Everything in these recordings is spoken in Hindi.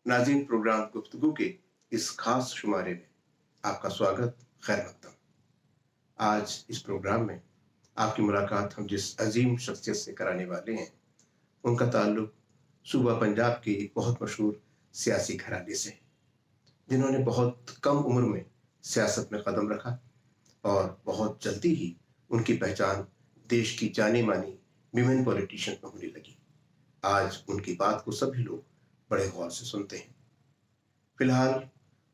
नाज़रीन, प्रोग्राम गुफ्तगू के इस खास शुमारे में आपका स्वागत, खैर मकदम। आज इस प्रोग्राम में आपकी मुलाकात हम जिस अजीम शख्सियत से कराने वाले हैं, उनका ताल्लुक सूबा पंजाब की एक बहुत मशहूर सियासी घराने से है, जिन्होंने बहुत कम उम्र में सियासत में कदम रखा और बहुत जल्दी ही उनकी पहचान देश की जानी मानी विमेन पॉलिटिशियन में होने लगी। आज उनकी बात को सभी लोग बड़े गौर से सुनते हैं। फिलहाल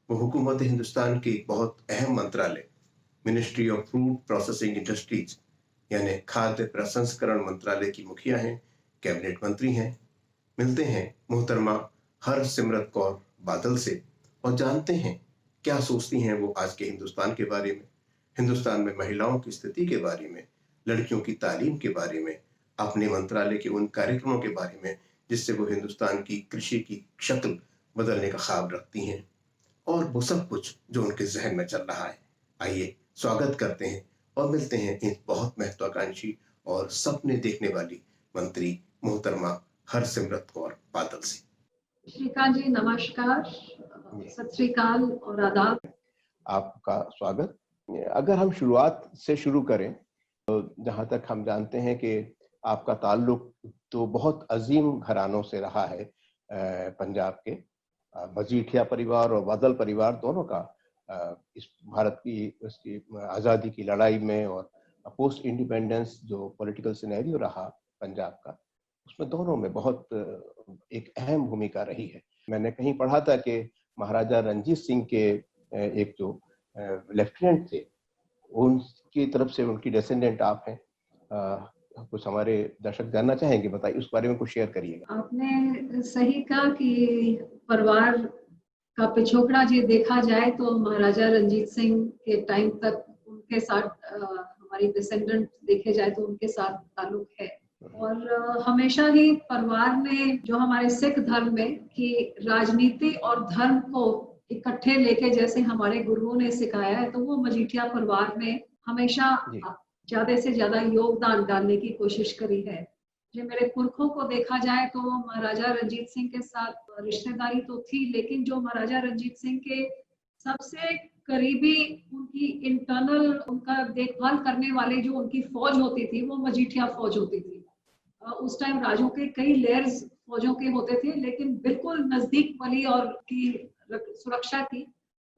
वो हुकूमत हिंदुस्तान के एक बहुत अहम मंत्रालय ministry of food processing industries यानी खाद्य प्रसंस्करण मंत्रालय की मुखिया हैं, कैबिनेट मंत्री हैं। मिलते हैं मोहतरमा हरसिमरत कौर बादल से और जानते हैं क्या सोचती हैं वो आज के हिंदुस्तान के बारे में, हिंदुस्तान में महिलाओं की स्थिति के बारे में, लड़कियों की तालीम के बारे में, अपने मंत्रालय के उन कार्यक्रमों के बारे में जिससे वो हिंदुस्तान की कृषि की शक्ल बदलने का ख्वाब रखती हैं, और वो सब कुछ जो उनके जहन में चल रहा है। आइए स्वागत करते हैं और मिलते हैं इन बहुत महत्वाकांक्षी और सपने देखने वाली मंत्री मोहतरमा हरसिमरत कौर बादल से। श्रीकांत जी नमस्कार, सत श्री अकाल और आदाब। आपका स्वागत। अगर हम शुरुआत से शुरू करें तो जहाँ तक हम जानते हैं कि आपका ताल्लुक तो बहुत अजीम घरानों से रहा है, पंजाब के मजीठिया परिवार और बादल परिवार दोनों का इस भारत की इसकी आज़ादी की लड़ाई में और पोस्ट इंडिपेंडेंस जो पॉलिटिकल सिनेरियो रहा पंजाब का, उसमें दोनों में बहुत एक अहम भूमिका रही है। मैंने कहीं पढ़ा था कि महाराजा रंजीत सिंह के एक जो लेफ्टिनेंट थे, उनकी तरफ से उनकी डिसेंडेंट आप हैं। कुछ हमारे दर्शक जानना चाहेंगे, बताइए उस बारे में कुछ शेयर करिएगा। आपने सही कहा कि परिवार का पिछोकड़ा जी देखा जाए तो महाराजा रंजीत सिंह के टाइम तक उनके साथ हमारी डिसेंडेंट देखे जाए तो उनके साथ ताल्लुक है। और हमेशा ही परिवार में जो हमारे सिख धर्म में कि राजनीति और धर्म को इकट्ठे लेके जैसे हमारे गुरुओं ने सिखाया है, तो वो मजीठिया परिवार में हमेशा ज्यादा से ज्यादा योगदान डालने की कोशिश करी है। जो मेरे पुरखों को देखा जाए तो महाराजा रंजीत सिंह के साथ रिश्तेदारी तो थी, लेकिन जो महाराजा रंजीत सिंह के सबसे करीबी उनकी इंटरनल उनका देखभाल करने वाले जो उनकी फौज होती थी वो मजीठिया फौज होती थी। उस टाइम राजों के कई लेयर्स फौजों के होते थे, लेकिन बिल्कुल नजदीक वाली और की सुरक्षा की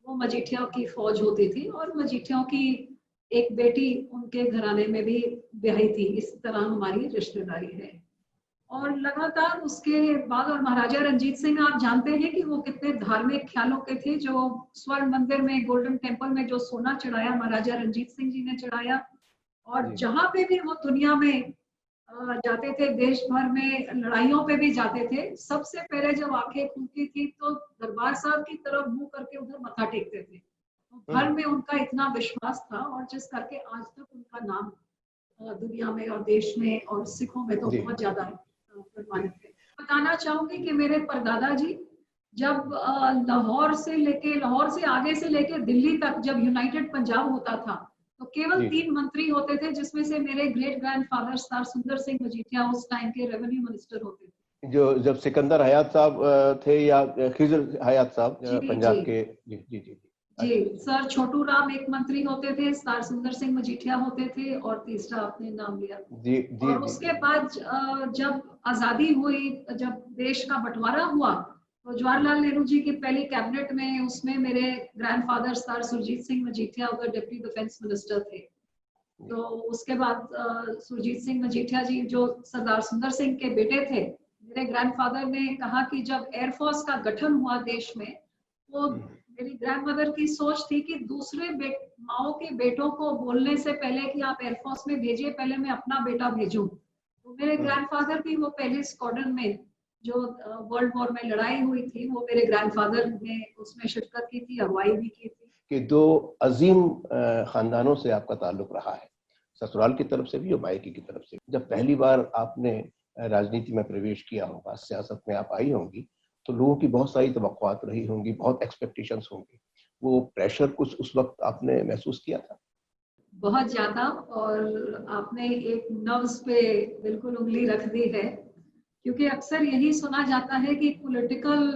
वो मजीठिया की फौज होती थी। और मजीठियों की एक बेटी उनके घराने में भी ब्याही थी। इस तरह हमारी रिश्तेदारी है। और लगातार उसके बाद और महाराजा रंजीत सिंह आप जानते हैं कि वो कितने धार्मिक ख्यालों के थे। जो स्वर्ण मंदिर में गोल्डन टेम्पल में जो सोना चढ़ाया महाराजा रंजीत सिंह जी ने चढ़ाया, और जहां पे भी वो दुनिया में जाते थे, देश भर में लड़ाइयों पे भी जाते थे, सबसे पहले जब आंखें खुलती थी तो दरबार साहब की तरफ मुंह करके उधर मत्था टेकते थे। तो धर्म में उनका इतना विश्वास था, और जिस करके आज तक उनका नाम दुनिया में और देश में और सिखों में तो बहुत ज्यादा प्रमाणित है। बताना चाहूंगी कि मेरे परदादा जी जब लाहौर से आगे से लेके दिल्ली तक जब यूनाइटेड पंजाब होता था तो केवल 3 मंत्री होते थे, जिसमें से मेरे ग्रेट ग्रैंडफादर सरदार सुंदर सिंह मजीठिया उस टाइम के रेवेन्यू मिनिस्टर होते थे। जो जब सिकंदर हयात साहब थे या खिजर हयात साहब पंजाब के। जी जी जी जी सर छोटू राम एक मंत्री होते थे, सरदार सुंदर सिंह मजीठिया होते थे, और तीसरा आपने नाम लिया। जी और उसके बाद जब आजादी हुई, जब देश का बंटवारा हुआ, तो जवाहरलाल नेहरू जी की पहली कैबिनेट में उसमें मेरे ग्रैंडफादर सरदार सुरजीत सिंह मजीठिया उधर डिप्टी डिफेंस मिनिस्टर थे। तो उसके बाद सुरजीत सिंह मजीठिया जी जो सरदार सुंदर सिंह के बेटे थे, मेरे ग्रैंडफादर ने कहा कि जब एयरफोर्स का गठन हुआ देश में, तो मेरी ग्रैंडमदर की सोच थी कि दूसरे माओ के बेटों को बोलने से पहले कि आप एयरफोर्स में भेजिए, पहले मैं अपना बेटा भेजूं। तो मेरे ग्रैंडफादर भी वो पहले स्क्वाड्रन में जो वर्ल्ड वॉर में लड़ाई हुई थी, वो मेरे ग्रैंडफादर ने उसमें शिरकत की थी, अगुवाई भी की थी। कि 2 अजीम खानदानों से आपका ताल्लुक रहा है, ससुराल की तरफ से भी और मायके की तरफ से। जब पहली बार आपने राजनीति में प्रवेश किया होगा, सियासत में आप आई होंगी, तो लोगों की बहुत सारी तवक्कुआत रही होंगी, बहुत एक्सपेक्टेशंस होंगी। वो प्रेशर कुछ उस वक्त आपने महसूस किया था? बहुत ज्यादा, और आपने एक नर्व्स पे बिल्कुल उंगली रख दी है, क्योंकि अक्सर यही सुना जाता है कि पॉलिटिकल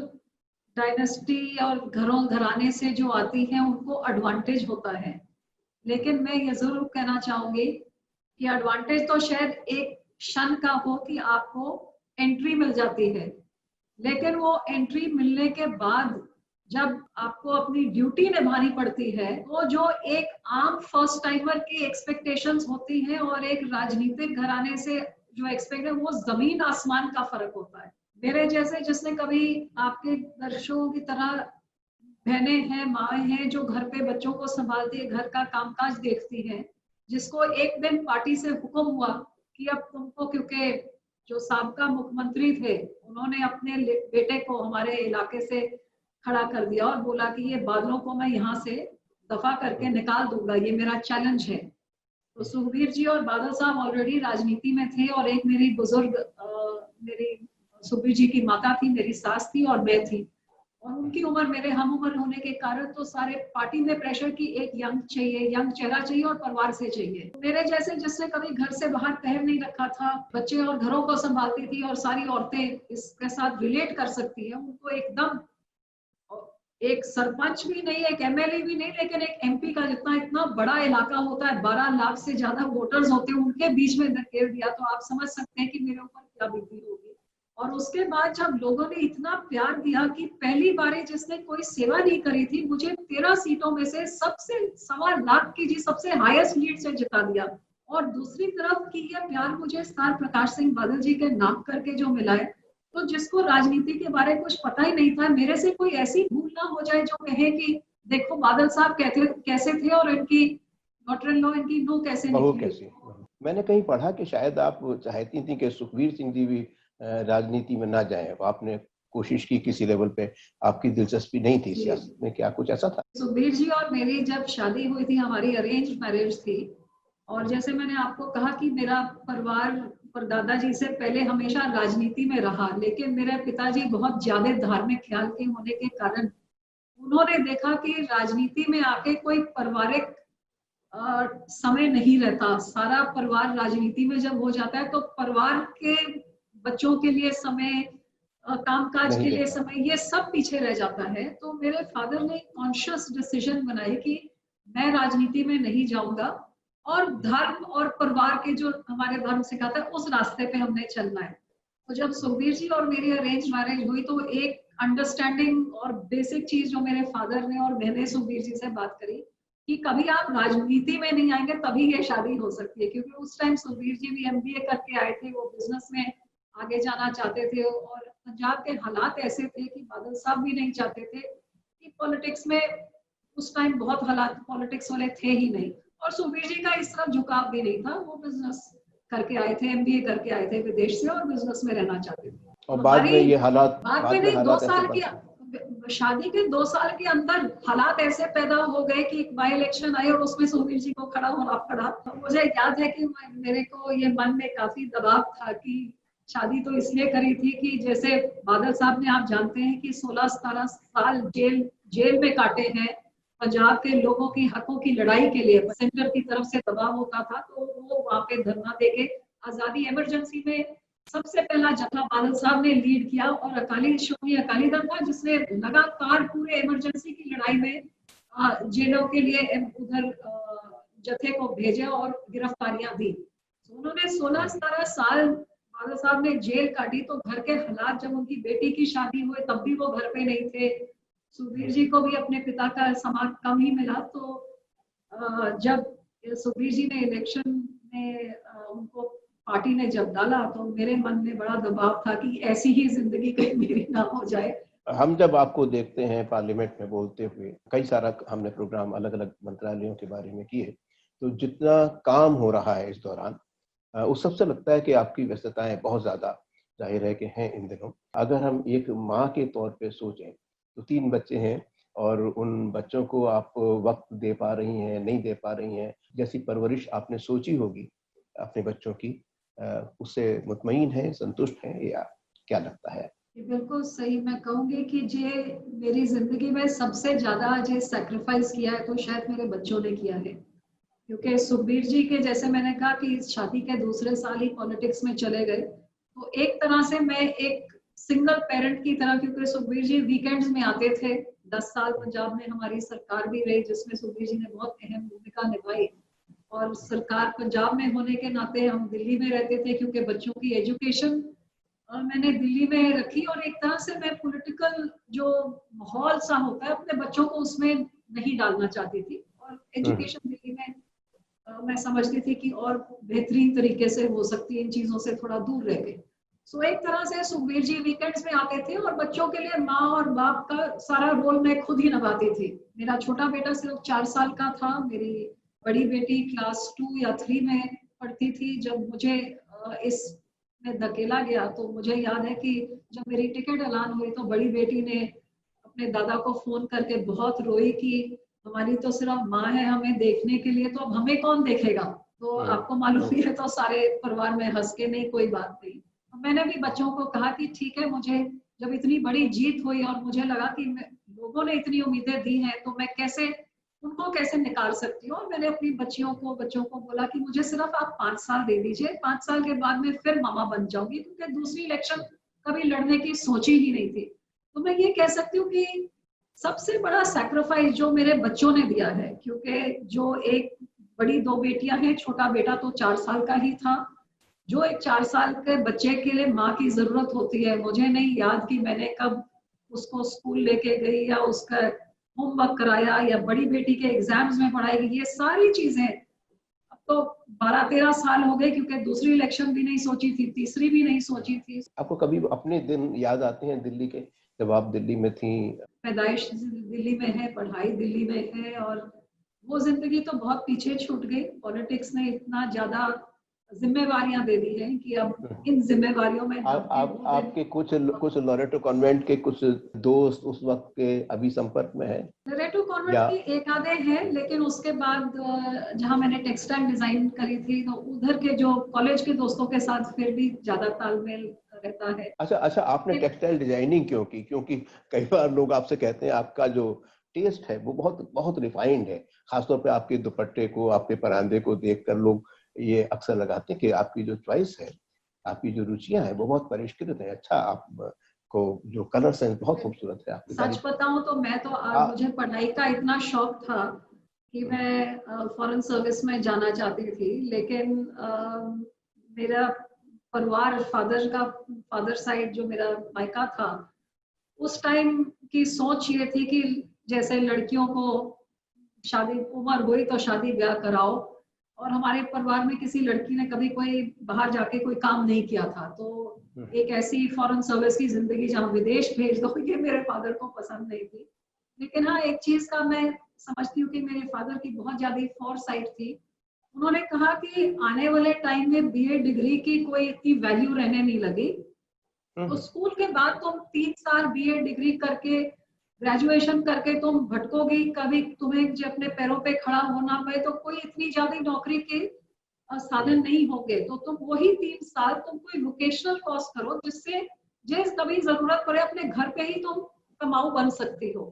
डायनेस्टी और घराने से जो आती हैं उनको एडवांटेज होता है, लेकिन मैं ये जरूर कहना चाहूंगी कि एडवांटेज तो शायद एक क्षण का हो कि आपको एंट्री मिल जाती है, लेकिन वो एंट्री मिलने के बाद जब आपको अपनी ड्यूटी निभानी पड़ती है तो जो एक आम फर्स्ट टाइमर की एक्सपेक्टेशंस होती हैं और एक राजनीतिक घराने से जो एक्सपेक्ट है वो जमीन आसमान का फर्क होता है। मेरे जैसे जिसने कभी आपके दर्शकों की तरह बहनें हैं, माएँ हैं जो घर पे बच्चों को संभालती है, घर का कामकाज देखती है, जिसको एक दिन पार्टी से हुक्म हुआ कि अब तुमको, क्योंकि जो साबका मुख्यमंत्री थे उन्होंने अपने बेटे को हमारे इलाके से खड़ा कर दिया और बोला कि ये बादलों को मैं यहाँ से दफा करके निकाल दूंगा, ये मेरा चैलेंज है। तो सुखबीर जी और बादल साहब ऑलरेडी राजनीति में थे और एक मेरी बुजुर्ग मेरी सुखबीर जी की माता थी, मेरी सास थी और मैं थी, और उनकी उम्र मेरे हम उम्र होने के कारण तो सारे पार्टी में प्रेशर की एक यंग चाहिए, यंग चेहरा चाहिए और परिवार से चाहिए। मेरे जैसे जिसने कभी घर से बाहर पैर नहीं रखा था, बच्चे और घरों को संभालती थी और सारी औरतें इसके साथ रिलेट कर सकती है, उनको एकदम एक सरपंच भी नहीं, एक एमएलए भी नहीं, लेकिन एक एमपी का जितना इतना बड़ा इलाका होता है, 12 लाख से ज्यादा वोटर्स होते हैं, उनके बीच में धकेल दिया, तो आप समझ सकते हैं कि मेरे ऊपर क्या बीती होगी। और उसके बाद जब लोगों ने इतना प्यार दिया कि पहली बारी जिसने कोई सेवा नहीं करी थी, मुझे 13 सीटों में से सबसे 1.25 लाख की जी सबसे हाईएस्ट लीड से जिता दिया। और दूसरी तरफ की ये प्यार मुझे स्टार प्रकाश सिंह बादल जी के नाम करके जो मिला है, तो जिसको राजनीति के बारे में कुछ पता ही नहीं था, मेरे से कोई ऐसी भूल ना हो जाए जो कहे कि देखो बादल साहब कहते कैसे थे और इनकी डॉटर इन लॉ इनकी नो कैसे निकली। मैंने कहीं पढ़ा कि शायद आप चाहती थी कि सुखबीर सिंह जी भी राजनीति में ना जाएं, आपने कोशिश की किसी लेवल पे, आपकी दिलचस्पी नहीं थी सियासत में, क्या कुछ ऐसा था? सुखबीर जी और मेरी जब शादी हुई थी, हमारी अरेंज मैरिज थी, और जैसे मैंने आपको कहा कि मेरा परिवार पर दादाजी से पहले हमेशा राजनीति में रहा, लेकिन मेरे पिताजी बहुत ज्यादा धार्मिक ख्याल के होने के कारण उन्होंने देखा कि राजनीति में आके कोई पारिवारिक समय नहीं रहता, सारा परिवार राजनीति में जब हो जाता है तो परिवार के बच्चों के लिए समय, कामकाज के लिए समय, ये सब पीछे रह जाता है। तो मेरे फादर ने कॉन्शियस डिसीजन बनाई कि मैं राजनीति में नहीं जाऊंगा और धर्म और परिवार के जो हमारे धर्म सिखाता है उस रास्ते पे हमने चलना है। तो जब सुखबीर जी और मेरी अरेंज मैरिज हुई तो एक अंडरस्टैंडिंग और बेसिक चीज जो मेरे फादर ने और मैंने सुखबीर जी से बात करी कि कभी आप राजनीति में नहीं आएंगे तभी ये शादी हो सकती है, क्योंकि उस टाइम सुखबीर जी भी एमबीए करके आए थे, वो बिजनेस में आगे जाना चाहते थे और पंजाब के हालात ऐसे थे कि बादल साहब भी नहीं चाहते थे कि पॉलिटिक्स में, उस टाइम बहुत हालात पॉलिटिक्स वाले थे ही नहीं, और सुखबीर जी का इस तरफ झुकाव भी नहीं था, वो बिजनेस करके आए थे, एमबीए करके आए थे विदेश से और बिजनेस में रहना चाहते थे। और बाद में ये हालात, बाद में नहीं, 2 साल की शादी के 2 साल के अंदर हालात ऐसे पैदा हो गए कि एक बाई इलेक्शन आई और उसमें सुखबीर जी को खड़ा होना पड़ा। तो मुझे याद है कि मेरे को ये मन में काफी दबाव था कि शादी तो इसलिए करी थी कि जैसे बादल साहब ने, आप जानते हैं कि 16-17 साल जेल में काटे हैं पंजाब के लोगों की हकों की लड़ाई के लिए, सेंटर की तरफ से दबाव होता था, तो वो वहां पे धरना देके आजादी इमरजेंसी में सबसे पहला जत्था बादल साहब ने लीड किया और श्रोमणी अकाली दल था जिसने लगातार पूरे इमरजेंसी की लड़ाई में जेलों के लिए उधर जत्थे को भेजा और गिरफ्तारियां दी। उन्होंने 16-17 साल बादल साहब ने जेल काटी, तो घर के हालात, जब उनकी बेटी की शादी हुई तब भी वो घर पे नहीं थे, सुखबीर जी को भी अपने पिता का सम्मान कम ही मिला। तो जब सुखबीर जी ने इलेक्शन में उनको पार्टी ने जब डाला तो मेरे मन में बड़ा दबाव था कि ऐसी ही जिंदगी कहीं मेरी ना हो जाए। हम जब आपको देखते हैं पार्लियामेंट में बोलते हुए, कई सारा हमने प्रोग्राम अलग अलग मंत्रालयों के बारे में किए, तो जितना काम हो रहा है इस दौरान, उस सबसे लगता है कि आपकी व्यस्तताएं बहुत ज्यादा जाहिर है कि हैं इन दिनों। अगर हम एक माँ के तौर पे सोचें तो 3 बच्चे हैं और उन बच्चों को आप वक्त दे पा रही हैं, नहीं दे पा रही हैं, जैसी परवरिश आपने सोची होगी अपने बच्चों की, उससे मुतमईन है, संतुष्ट है, या क्या लगता है? बिल्कुल सही, मैं कहूंगी कि जे मेरी जिंदगी में सबसे ज्यादा जे सैक्रिफाइस किया है तो शायद मेरे बच्चों ने किया है, क्योंकि सुखबीर जी के, जैसे मैंने कहा कि शादी के दूसरे साल ही पॉलिटिक्स में चले गए, तो एक तरह से मैं एक सिंगल पेरेंट की तरह, क्योंकि सुखबीर जी वीकेंड्स में आते थे। 10 साल पंजाब में हमारी सरकार भी रही जिसमें सुखबीर जी ने बहुत अहम भूमिका निभाई। और सरकार पंजाब में होने के नाते हम दिल्ली में रहते थे, क्योंकि बच्चों की एजुकेशन मैंने दिल्ली में रखी। और एक तरह से मैं पॉलिटिकल जो माहौल सा होता है अपने बच्चों को उसमें नहीं डालना चाहती थी। और एजुकेशन दिल्ली में मैं समझती थी कि और बेहतरीन तरीके से हो सकती है, इन चीजों से थोड़ा दूर रह के। सो एक तरह से सुखबीर जी वीकेंड्स में आते थे और बच्चों के लिए माँ और बाप का सारा रोल मैं खुद ही निभाती थी। मेरा छोटा बेटा सिर्फ 4 साल का था, मेरी बड़ी बेटी क्लास 2 या 3 में पढ़ती थी जब मुझे इस में धकेला गया। तो मुझे याद है कि जब मेरी टिकट ऐलान हुई तो बड़ी बेटी ने अपने दादा को फोन करके बहुत रोई कि हमारी तो सिर्फ माँ है हमें देखने के लिए, तो अब हमें कौन देखेगा। तो आपको मालूम ही है, तो सारे परिवार में हंस के नहीं कोई बात नहीं। तो मैंने भी बच्चों को कहा कि ठीक है, मुझे जब इतनी बड़ी जीत हुई और मुझे लगा कि लोगों ने इतनी उम्मीदें दी हैं तो मैं कैसे उनको कैसे निकाल सकती हूँ। और मैंने अपनी बच्चों को बोला कि मुझे सिर्फ आप 5 साल दे दीजिए, 5 साल के बाद में फिर मामा बन जाऊंगी, क्योंकि दूसरी इलेक्शन कभी लड़ने की सोची ही नहीं थी। तो मैं ये कह सकती हूँ कि सबसे बड़ा सैक्रिफाइस जो मेरे बच्चों ने दिया है, क्योंकि जो एक बड़ी 2 बेटियां हैं, छोटा बेटा तो 4 साल का ही था। जो एक 4 साल के बच्चे के लिए माँ की जरूरत होती है, मुझे नहीं याद कि मैंने कब उसको स्कूल लेके गई या उसका होमवर्क कराया या बड़ी बेटी के एग्जाम्स में पढ़ाई की। ये सारी चीजें अब तो 12-13 साल हो गए, क्योंकि दूसरी इलेक्शन भी नहीं सोची थी, तीसरी भी नहीं सोची थी। आपको कभी अपने दिन याद आते हैं दिल्ली के, जब आप दिल्ली में थी? पैदाइश दिल्ली में है, पढ़ाई दिल्ली में है, और वो जिंदगी तो बहुत पीछे छूट गई। पॉलिटिक्स ने इतना ज्यादा जिम्मेवारियां दे दी हैं कि अब इन जिम्मेवारियों में आपके कुछ लॉरेटो कॉन्वेंट के कुछ दोस्त उस वक्त के अभी संपर्क में है? लॉरेटो कॉन्वेंट के एक आधे हैं, लेकिन उसके बाद जहां मैंने टेक्सटाइल डिजाइन करी थी तो उधर के जो कॉलेज के दोस्तों के साथ फिर भी ज्यादा तालमेल रहता है। अच्छा, आपने टेक्सटाइल डिजाइनिंग क्यों की? क्योंकि कई बार लोग आपसे कहते हैं आपका जो टेस्ट है वो बहुत बहुत रिफाइंड है। खासतौर पे आपके दुपट्टे को, आपके परांदे को देखकर लोग ये अक्सर लगाते हैं कि आपकी जो चॉइस है, आपकी जो रुचियां हैं वो बहुत परिष्कृत है। अच्छा, आपको जो कलर सेंस बहुत खूबसूरत है। सच बताऊं तो मैं तो मुझे पढ़ाई का इतना शौक था कि मैं फॉरेन सर्विस में जाना चाहती थी, लेकिन मेरा परिवार फादर साइड जो मेरा मायका था, उस टाइम की सोच ये थी कि जैसे लड़कियों को शादी उम्र हुई तो शादी ब्याह कराओ। और हमारे परिवार में किसी लड़की ने कभी कोई बाहर जाके कोई काम नहीं किया था, तो एक ऐसी फॉरेन सर्विस की जिंदगी जहाँ विदेश भेज दो, ये मेरे फादर को पसंद नहीं थी। लेकिन हाँ, एक चीज का मैं समझती हूँ कि मेरे फादर की बहुत ज्यादा फोरसाइट थी। उन्होंने कहा कि आने वाले टाइम में बीए डिग्री की कोई इतनी वैल्यू रहने नहीं लगी, तो स्कूल के बाद तुम 3 साल बीए डिग्री करके ग्रेजुएशन करके तुम भटकोगी, कभी तुम्हें जो अपने पैरों पे खड़ा होना पाए तो कोई इतनी ज्यादा नौकरी के साधन नहीं होंगे। तो तुम वही 3 साल तुम कोई वोकेशनल कोर्स करो जिससे जिस कभी जरूरत पड़े अपने घर पे ही तुम कमाऊ बन सकती हो।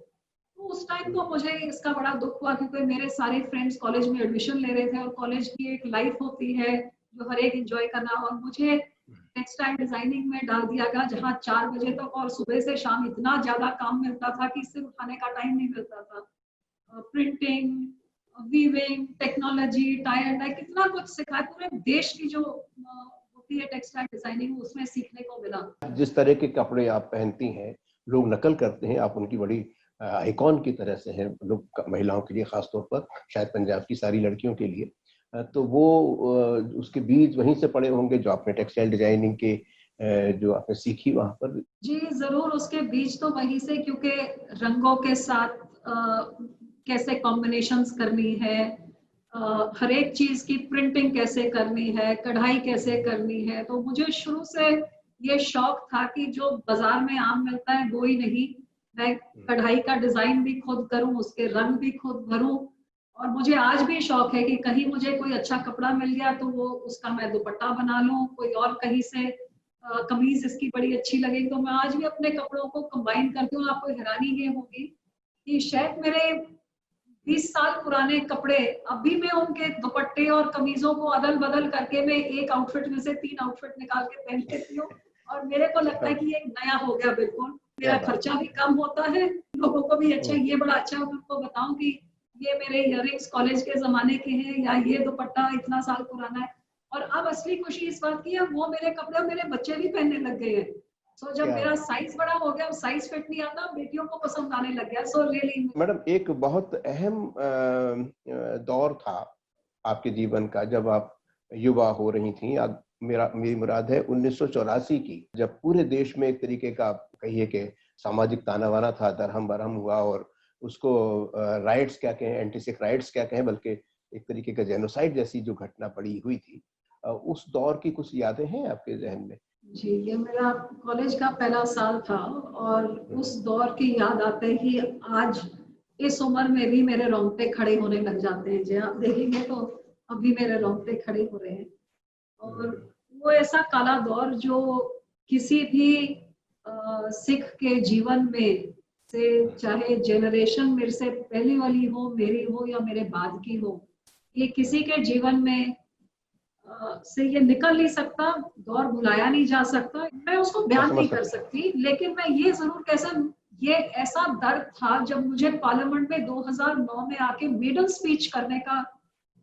तो उस टाइम तो मुझे इसका बड़ा दुख हुआ, क्योंकि मेरे सारे फ्रेंड्स कॉलेज में एडमिशन ले रहे थे और कॉलेज की एक लाइफ होती है जो हर एक एंजॉय करना, और मुझे टेक्सटाइल डिजाइनिंग में डाल दिया गया जहाँ 4 बजे तक और सुबह से शाम इतना ज्यादा काम मिलता था कि सिर उठाने का टाइम नहीं मिलता था। Printing, weaving, technology, tie dye, कितना कुछ सिखाया। पूरे देश की जो होती है टेक्सटाइल डिजाइनिंग, उसमें सीखने को मिला। जिस तरह के कपड़े आप पहनती हैं लोग नकल करते हैं, आप उनकी बड़ी आइकॉन की तरह से हैं लोग, महिलाओं के लिए खासतौर पर, शायद पंजाब की सारी लड़कियों के लिए। तो वो उसके बीज वहीं से पड़े होंगे जो आपने टेक्सटाइल डिजाइनिंग के जो आपने सीखी वहां पर। जी जरूर, उसके बीज तो वहीं से, क्योंकि रंगों के साथ कैसे कॉम्बिनेशंस करनी है, हर एक चीज की प्रिंटिंग कैसे करनी है, कढ़ाई कैसे करनी है। तो मुझे शुरू से ये शौक था कि जो बाजार में आम मिलता है वो ही नहीं, मैं कढ़ाई का डिजाइन भी खुद करूं, उसके रंग भी खुद भरूं। और मुझे आज भी शौक है कि कहीं मुझे कोई अच्छा कपड़ा मिल गया तो वो उसका मैं दुपट्टा बना लूं, कोई और कहीं से कमीज इसकी बड़ी अच्छी लगेगी तो मैं आज भी अपने कपड़ों को कंबाइन करती हूँ। आपको हैरानी ये होगी कि शायद मेरे 20 साल पुराने कपड़े अभी मैं उनके दुपट्टे और कमीजों को अदल बदल करके मैं एक आउटफिट में से 3 आउटफिट निकाल के पहन लेती हूँ और मेरे को लगता है कि ये नया हो गया बिल्कुल। मेरा क्या बात खर्चा भी कम होता है, लोगों को भी अच्छा, ये बड़ा अच्छा है। उनको बताऊं कि ये मेरे इयररिंग्स कॉलेज के जमाने के हैं, या ये दुपट्टा इतना साल पुराना है। और अब असली खुशी इस बात की है, वो मेरे कपड़े मेरे बच्चे भी पहनने लग गए हैं। सो जब क्या मेरा बात। साइज बड़ा हो गया, साइज फिट नहीं आता, बेटियों को पसंद आने लग गया। सो रियली मैडम, एक बहुत अहम दौर था आपके जीवन का जब आप युवा हो रही थी। मेरी मुराद है 1984 की, जब पूरे देश में एक तरीके का कहिए कि सामाजिक ताना बाना था, दरहम बरहम हुआ, और उसको राइट्स क्या कहें, एंटी सिख राइट्स क्या कहें, बल्कि एक तरीके का जेनोसाइड जैसी जो घटना पड़ी हुई थी, उस दौर की कुछ यादें हैं आपके जहन में? जी, ये मेरा कॉलेज का पहला साल था, और उस दौर की याद आते ही आज इस उम्र में भी मेरे रोंगटे खड़े होने लग जाते हैं। जी, आप देखेंगे तो अभी मेरे रोंगटे खड़े हो रहे हैं। और वो ऐसा काला दौर जो किसी भी सिख के जीवन में से, चाहे जेनरेशन मेरे से पहली वाली हो, मेरी हो या मेरे बाद की हो, ये किसी के जीवन में से ये निकल नहीं सकता, दौर भुलाया नहीं जा सकता। मैं उसको बयान नहीं कर सकती, लेकिन मैं ये जरूर ये ऐसा दर्द था जब मुझे पार्लियामेंट में 2009 में आके मेडल स्पीच करने का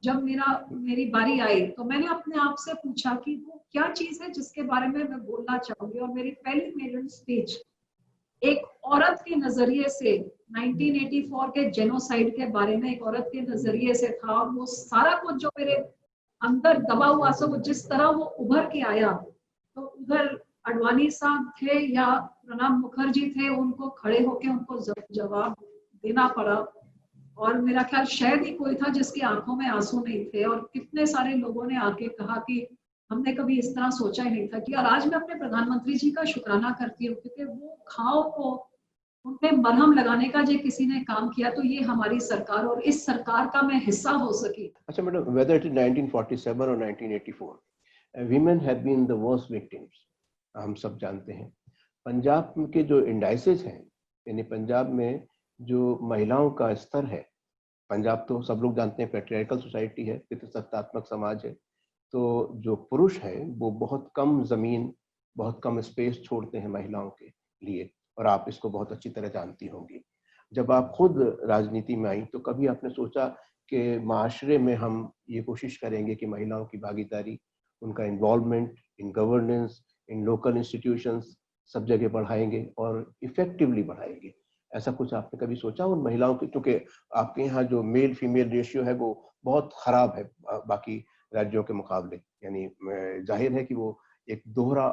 जब मेरी बारी आई, तो मैंने अपने आप से पूछा कि वो क्या चीज है जिसके बारे में मैं बोलना चाहूंगी। और मेरी पहली मेडल स्पीच एक औरत के नजरिए से 1984 के जेनोसाइड के बारे में एक औरत के नजरिए से था। और वो सारा कुछ जो मेरे अंदर दबा हुआ, सब जिस तरह वो उभर के आया, तो उधर अडवाणी साहब थे या प्रणब मुखर्जी थे, उनको खड़े होके उनको जवाब देना पड़ा। और मेरा ख्याल शायद ही कोई था जिसकी आंखों में आंसू नहीं थे। और कितने सारे लोगों ने आके कहा कि हमने कभी इस तरह सोचा ही नहीं था कि। और आज मैं अपने प्रधानमंत्री जी का शुक्राना करती हूँ, क्योंकि वो घाव को उनपे मरहम लगाने का जो किसी ने काम किया, तो ये हमारी सरकार, और इस सरकार का मैं हिस्सा हो सकी। अच्छा madam, whether it is 1947 or 1984, women have been the worst victims, हम सब जानते हैं। पंजाब के जो इंडाइसेस हैं, यानी पंजाब में जो महिलाओं का स्तर है, पंजाब तो सब लोग जानते हैं पैट्रियार्कल सोसाइटी है, पितृसत्तात्मक समाज है, तो जो पुरुष है वो बहुत कम जमीन, बहुत कम स्पेस छोड़ते हैं महिलाओं के लिए, और आप इसको बहुत अच्छी तरह जानती होंगी। जब आप खुद राजनीति में आई तो कभी आपने सोचा कि माशरे में हम ये कोशिश करेंगे कि महिलाओं की भागीदारी, उनका involvement in governance, in local institutions सब जगह बढ़ाएंगे और इफेक्टिवली बढ़ाएंगे? ऐसा कुछ आपने कभी सोचा उन महिलाओं की? क्योंकि आपके यहाँ जो मेल फीमेल रेशियो है वो बहुत खराब है बाकी राज्यों के मुकाबले, यानी जाहिर है कि वो एक दोहरा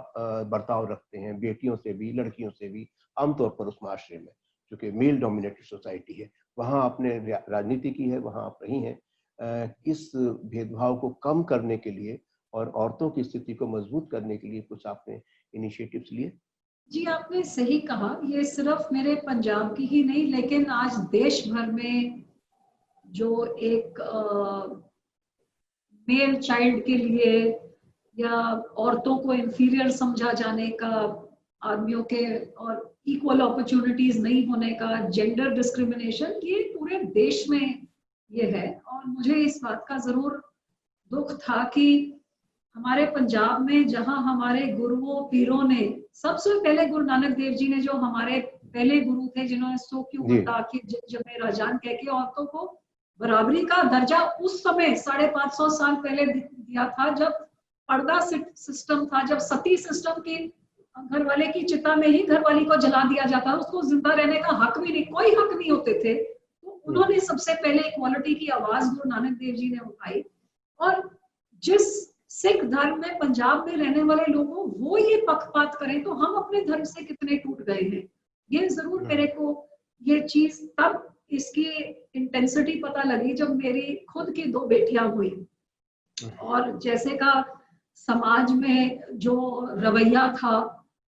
बर्ताव रखते हैं बेटियों से भी, लड़कियों से भी, आमतौर पर उस माशरे में, क्योंकि मेल डोमिनेटेड सोसाइटी है। वहाँ आपने राजनीति की है, वहाँ आप रही हैं। इस भेदभाव को कम करने के लिए और औरतों की स्थिति को मजबूत करने के लिए कुछ आपने इनिशिएटिव्स लिए? जी, आपने सही कहा। ये सिर्फ मेरे पंजाब की ही नहीं, लेकिन आज देश भर में जो एक मेल चाइल्ड के लिए या औरतों को इंफीरियर समझा जाने का, आदमियों के और इक्वल अपॉर्चुनिटीज नहीं होने का, जेंडर डिस्क्रिमिनेशन, ये पूरे देश में ये है। और मुझे इस बात का जरूर दुख था कि हमारे पंजाब में, जहां हमारे गुरुओं पीरों ने, सबसे पहले गुरु नानक देव जी ने, जो हमारे पहले गुरु थे, जिन्होंने सो क्यों बता के जब मेरा जान कह के औरतों को बराबरी का दर्जा उस समय 550 साल पहले दिया था, जब पर्दा सिस्टम था, जब सती सिस्टम की घर वाले की चिता में ही घर वाली को जला दिया जाता, उसको जिंदा रहने का हक भी नहीं, कोई हक नहीं होते थे। तो उन्होंने सबसे पहले इक्वालिटी की आवाज गुरु नानक देव जी ने उठाई। और जिस सिख धर्म में पंजाब में रहने वाले लोगों वो ये पक्षपात करें, तो हम अपने धर्म से कितने टूट गए हैं। ये जरूर मेरे को ये चीज तब इसकी इंटेंसिटी पता लगी जब मेरी खुद की 2 बेटियां हुई। और जैसे का समाज में जो रवैया था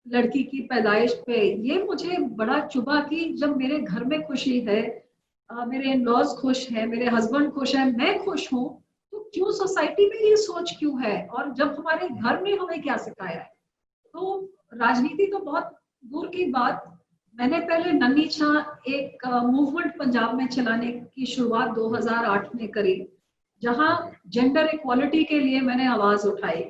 लड़की की पैदाइश पे, ये मुझे बड़ा चुभा कि जब मेरे घर में खुशी है, मेरे इन-लॉज खुश हैं, मेरे हस्बैंड खुश हैं, मैं खुश हूँ, तो क्यों सोसाइटी में ये सोच क्यों है? और जब हमारे घर में हमें क्या सिखाया है? तो राजनीति तो बहुत दूर की बात, मैंने पहले नन्ही छां एक मूवमेंट पंजाब में चलाने की शुरुआत 2008 में करी, जहां जेंडर इक्वालिटी के लिए मैंने आवाज उठाई।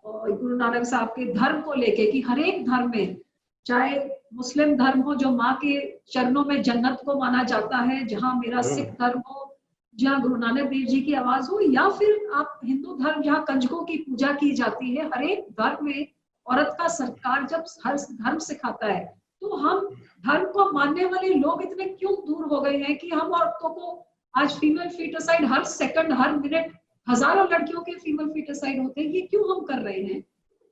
गुरु नानक साहब के धर्म को लेके कि हर एक धर्म में, चाहे मुस्लिम धर्म हो जो माँ के चरणों में जन्नत को माना जाता है, जहाँ मेरा सिख धर्म हो जहाँ गुरु नानक देव जी की आवाज हो, या फिर आप हिंदू धर्म जहाँ कंजकों की पूजा की जाती है, हर एक धर्म में औरत का सत्कार जब हर धर्म सिखाता है, तो हम धर्म को मानने वाले लोग इतने क्यों दूर हो गए हैं कि हम औरतों को आज फीमेल फीटिसाइड हर सेकंड हर मिनट हजारों लड़कियों के फीमेल फीटिसाइड होते हैं, ये क्यों हम कर रहे हैं?